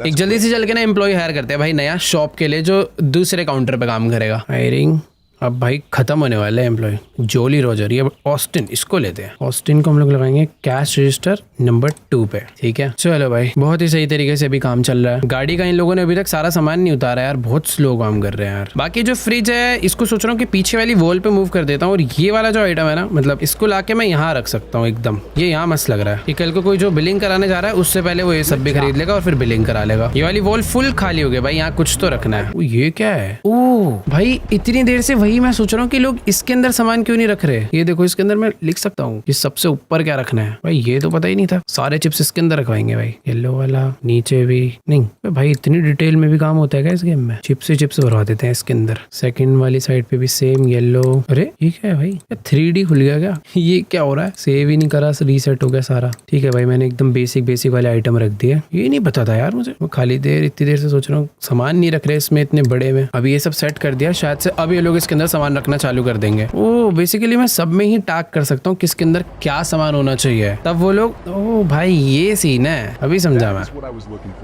एक जल्दी से चल के ना एम्प्लॉय हायर करते हैं भाई नया शॉप के लिए, जो दूसरे काउंटर पे काम करेगा। हायरिंग अब भाई खत्म होने वाले हैं एम्प्लॉय। जोली रोजर, ये ऑस्टिन, इसको लेते हैं। ऑस्टिन को हम लोग लगाएंगे कैश रजिस्टर नंबर 2 पे, ठीक है। चलो भाई, बहुत ही सही तरीके से अभी काम चल रहा है। गाड़ी का इन लोगों ने अभी तक सारा सामान नहीं उतारा यार, बहुत स्लो काम कर रहे हैं यार। बाकी जो फ्रिज है इसको सोच रहा हूँ कि पीछे वाली वॉल पे मूव कर देता हूँ, और ये वाला जो आइटम है ना, मतलब इसको लाके मैं यहाँ रख सकता हूँ एकदम। ये यहाँ मस्त लग रहा है कि कल को कोई जो बिलिंग कराने जा रहा है उससे पहले वो ये सब भी खरीद लेगा और फिर बिलिंग करा लेगा। ये वाली वॉल फुल खाली हो गई भाई, यहाँ कुछ तो रखना है। ये क्या है? ओ भाई, इतनी देर से वही मैं सोच रहा हूँ कि लोग इसके अंदर सामान क्यों नहीं रख रहे। ये देखो, इसके अंदर मैं लिख सकता हूँ कि सबसे ऊपर क्या रखना है। भाई ये तो पता ही नहीं था, सारे चिप्स इसके अंदर रखवाएंगे भाई। येलो वाला नीचे भी नहीं भाई, इतनी डिटेल में भी काम होता है क्या इस गेम में? चिप्स से चिप्स भरवा देते हैं इसके अंदर। सेकंड वाली साइड पे भी सेम येलो। अरे ये क्या है भाई, 3D खुल गया क्या? ये क्या हो रहा है? सेव ही नहीं करा, रीसेट हो गया सारा। ठीक है भाई, मैंने एकदम बेसिक वाले आइटम रख दिए। ये नहीं पता था यार मुझे, मैं खाली इतनी देर से सोच रहा हूँ सामान नहीं रख रहे इसमें इतने बड़े में। अभी ये सब सेट कर दिया, शायद से अब ये लोग इसके अंदर सामान रखना चालू कर देंगे। ओ बेसिकली मैं सब में ही टैग कर सकता हूँ किसके अंदर क्या सामान होना चाहिए, तब वो लोग। ओ भाई ये सीन है, अभी समझा मैं।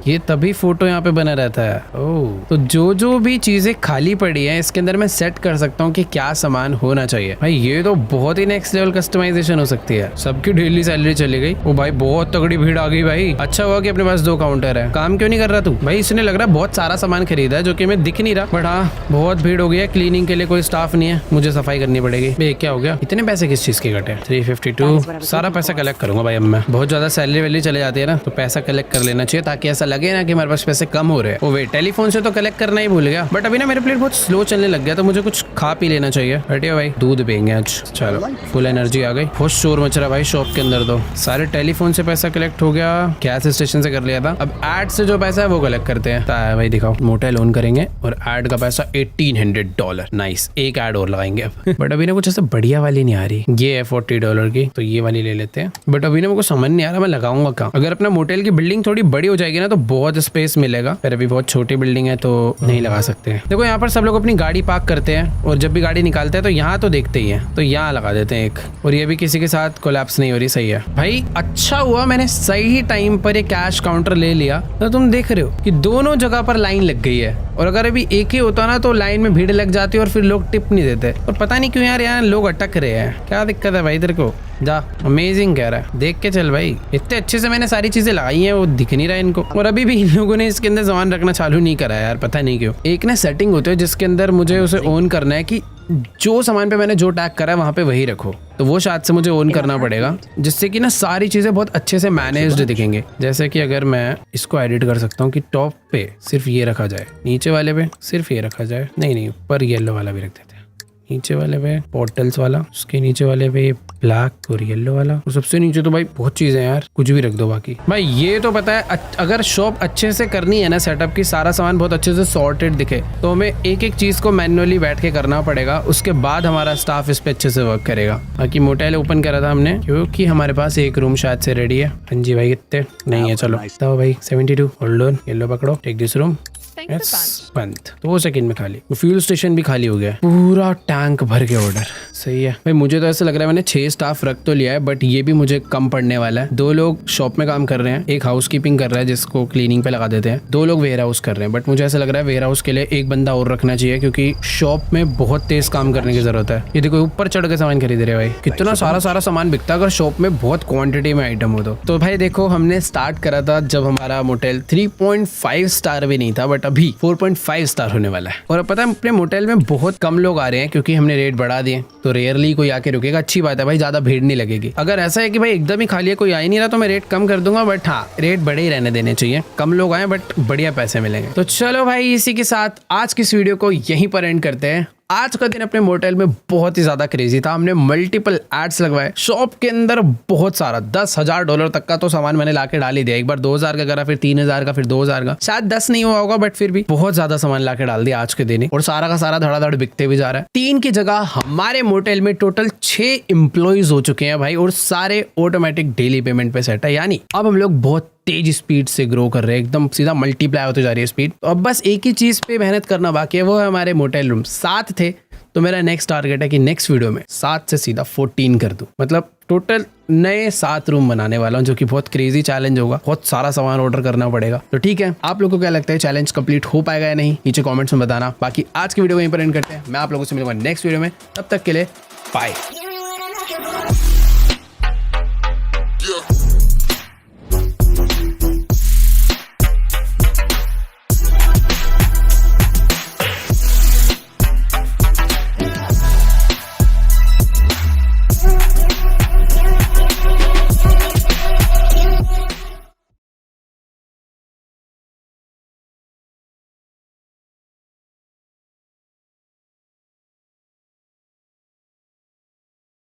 ये तभी फोटो यहाँ पे बना रहता है। ओ तो जो भी चीजें खाली पड़ी है इसके अंदर मैं सेट कर सकता हूँ कि क्या सामान होना चाहिए। भाई ये तो बहुत ही नेक्स्ट लेवल कस्टमाइजेशन हो सकती है। सबकी डेली सैलरी चली गई। ओ भाई बहुत तगड़ी भीड़ आ गई भाई। अच्छा हुआ कि अपने पास 2 काउंटर है। काम क्यों नहीं कर रहा तू भाई? इसने लग रहा है बहुत सारा सामान खरीदा है जो कि मैं दिख नहीं रहा, बट हाँ बहुत भीड़ हो गई है। क्लीनिंग के लिए कोई स्टाफ नहीं है, मुझे सफाई करनी पड़ेगी। भाई क्या हो गया, इतने पैसे किस चीज के कटे? 352 सारा पैसा कलेक्ट करूंगा भाई। अब मैं बहुत ज्यादा सैलरी वैलरी चले जाती है ना, तो पैसा कलेक्ट कर लेना चाहिए ताकि ऐसा लगे ना कि हमारे पास पैसे कम हो रहे हैं। वो वे टेलीफोन से तो कलेक्ट करना ही भूल गया, बट अभी ना मेरे प्लेट बहुत स्लो चलने लग गया, तो मुझे कुछ खा पी लेना चाहिए। हटिए भाई, दूध पियेंगे आज। चलो फुल एनर्जी आ गई। बहुत शोर मच रहा भाई शॉप के अंदर। तो सारे टेलीफोन से पैसा कलेक्ट हो गया, गैस स्टेशन से कर लिया था। अब एड से जो पैसा है वो कलेक्ट करते हैं। भाई दिखाओ, मोटा लोन करेंगे और एड का पैसा $1800। नाइस, एक एड और लगाएंगे अब। बट अभी ना कुछ ऐसा बढ़िया वाली नहीं आ रही। ये है $40 की, तो ये वाली ले लेते हैं। बट अभी ना मुझको समझ नहीं आ रहा मैं लगाऊंगा कहाँ। अगर अपना मोटेल की बिल्डिंग थोड़ी बड़ी हो जाएगी ना तो बहुत स्पेस मिलेगा, पर अभी बहुत छोटी बिल्डिंग है तो नहीं लगा सकते हैं। देखो यहाँ पर सब लोग अपनी गाड़ी पार्क करते हैं और जब भी गाड़ी निकालते हैं तो यहाँ तो देखते ही हैं, तो यहाँ लगा देते हैं एक। और ये भी किसी के साथ कोलैप्स नहीं हो रही। सही है भाई, अच्छा हुआ मैंने सही टाइम पर ये कैश काउंटर ले लिया। तो तुम देख रहे हो कि दोनों जगह पर लाइन लग गई है, और अगर अभी एक ही होता ना तो लाइन में भीड़ लग जाती और फिर लोग टिप नहीं देते। और पता नहीं क्यों यार यहाँ लोग अटक रहे हैं, क्या दिक्कत है भाई तेरे को? जा, अमेजिंग कह रहा है, देख के चल भाई। इतने अच्छे से मैंने सारी चीजें लगाई हैं, वो दिख नहीं रहा है इनको। और अभी भी इन लोगों ने इसके अंदर सामान रखना चालू नहीं करा है यार, पता नहीं क्यों। एक ना सेटिंग होती है जिसके अंदर मुझे उसे ऑन करना है कि जो सामान पे मैंने जो टैग करा है वहां पे वही रखो, तो वो शायद से मुझे ऑन करना पड़ेगा, जिससे कि ना सारी चीजें बहुत अच्छे से मैनेज्ड दिखेंगे। जैसे कि अगर मैं इसको एडिट कर सकता हूँ कि टॉप पे सिर्फ ये रखा जाए, नीचे वाले पे सिर्फ ये रखा जाए। नहीं, ऊपर येलो वाला भी रख देते हैं। नीचे वाले पे पोर्टल्स वाला, उसके नीचे वाले पे ब्लैक और येलो वाला, और सबसे नीचे तो भाई बहुत चीजें यार, कुछ भी रख दो बाकी। भाई ये तो पता है, अगर शॉप अच्छे से करनी है ना सेटअप की, सारा सामान बहुत अच्छे से सॉर्टेड दिखे, तो हमें एक एक चीज को मैन्युअली बैठ के करना पड़ेगा। उसके बाद हमारा स्टाफ इस पे अच्छे से वर्क करेगा। बाकी मोटेल ओपन करा था हमने क्योंकि हमारे पास एक रूम शायद से रेडी है। हाँ जी भाई, कितने नहीं है, चलो बताओ भाई। 72 होल्ड ऑन, येलो पकड़ो, टेक दिस रूम। बंद, 2 सेकंड में खाली। फ्यूल स्टेशन भी खाली हो गया, पूरा टैंक भर के ऑर्डर। सही है भाई, मुझे तो ऐसा लग रहा है मैंने 6 स्टाफ रख तो लिया है, बट ये भी मुझे कम पड़ने वाला है। 2 लोग शॉप में काम कर रहे हैं, एक हाउसकीपिंग कर रहा है जिसको क्लीनिंग पे लगा देते हैं, 2 लोग वेयर हाउस कर रहे हैं। बट मुझे ऐसा लग रहा है वेयर हाउस के लिए एक बंदा और रखना चाहिए, क्योंकि शॉप में बहुत तेज काम करने की जरूरत है। ये देखो ऊपर चढ़ के सामान खरीद रहे भाई, कितना सारा सामान बिकता अगर शॉप में बहुत क्वांटिटी में आइटम हो तो भाई देखो, हमने स्टार्ट करा था जब हमारा मोटेल 3.5 स्टार भी नहीं था, बट अभी 4.5 स्टार होने वाला है। और पता है अपने मोटेल में बहुत कम लोग आ रहे हैं क्योंकि हमने रेट बढ़ा दिए, तो रेयरली कोई आके रुकेगा। अच्छी बात है भाई, ज्यादा भीड़ नहीं लगेगी। अगर ऐसा है कि भाई एकदम ही खाली है, कोई आ ही नहीं रहा, तो मैं रेट कम कर दूंगा, बट हाँ रेट बड़े ही रहने देने चाहिए। कम लोग आए बट बढ़िया पैसे मिलेंगे। तो चलो भाई, इसी के साथ आज की इस वीडियो को यहीं पर एंड करते हैं। आज का दिन अपने मोटेल में बहुत ही ज्यादा क्रेजी था। हमने मल्टीपल एड्स लगवाए शॉप के अंदर, बहुत सारा $10,000 तक का तो सामान मैंने लाके डाल ही दिया। एक बार 2000 का करा, फिर 3000 का, फिर 2000 का, शायद 10 नहीं हुआ होगा, बट फिर भी बहुत ज्यादा सामान लाके डाल दिया आज के दिन ही। और सारा का सारा धड़ाधड़ बिकते भी जा रहा है। 3 की जगह हमारे मोटेल में टोटल 6 एम्प्लॉइज हो चुके हैं भाई, और सारे ऑटोमेटिक डेली पेमेंट पे सेट है। यानी अब हम लोग बहुत तेज स्पीड से ग्रो कर रहे हैं, एकदम सीधा मल्टीप्लाई होते जा रही है स्पीड। तो अब बस एक ही चीज पे मेहनत करना बाकी है, वो है हमारे मोटेल रूम। 7 थे, तो मेरा नेक्स्ट टारगेट है कि नेक्स्ट वीडियो में 7 से सीधा 14 कर दूं, मतलब टोटल नए 7 रूम बनाने वाला हूँ, जो कि बहुत क्रेजी चैलेंज होगा। बहुत सारा सामान ऑर्डर करना पड़ेगा। तो ठीक है, आप लोगों को क्या लगता है चैलेंज कंप्लीट हो पाएगा या नहीं, नीचे कमेंट्स में बताना। बाकी आज की वीडियो को यहीं पर एंड करते हैं। मैं आप लोगों से मिलूंगा नेक्स्ट वीडियो में, तब तक के लिए बाय।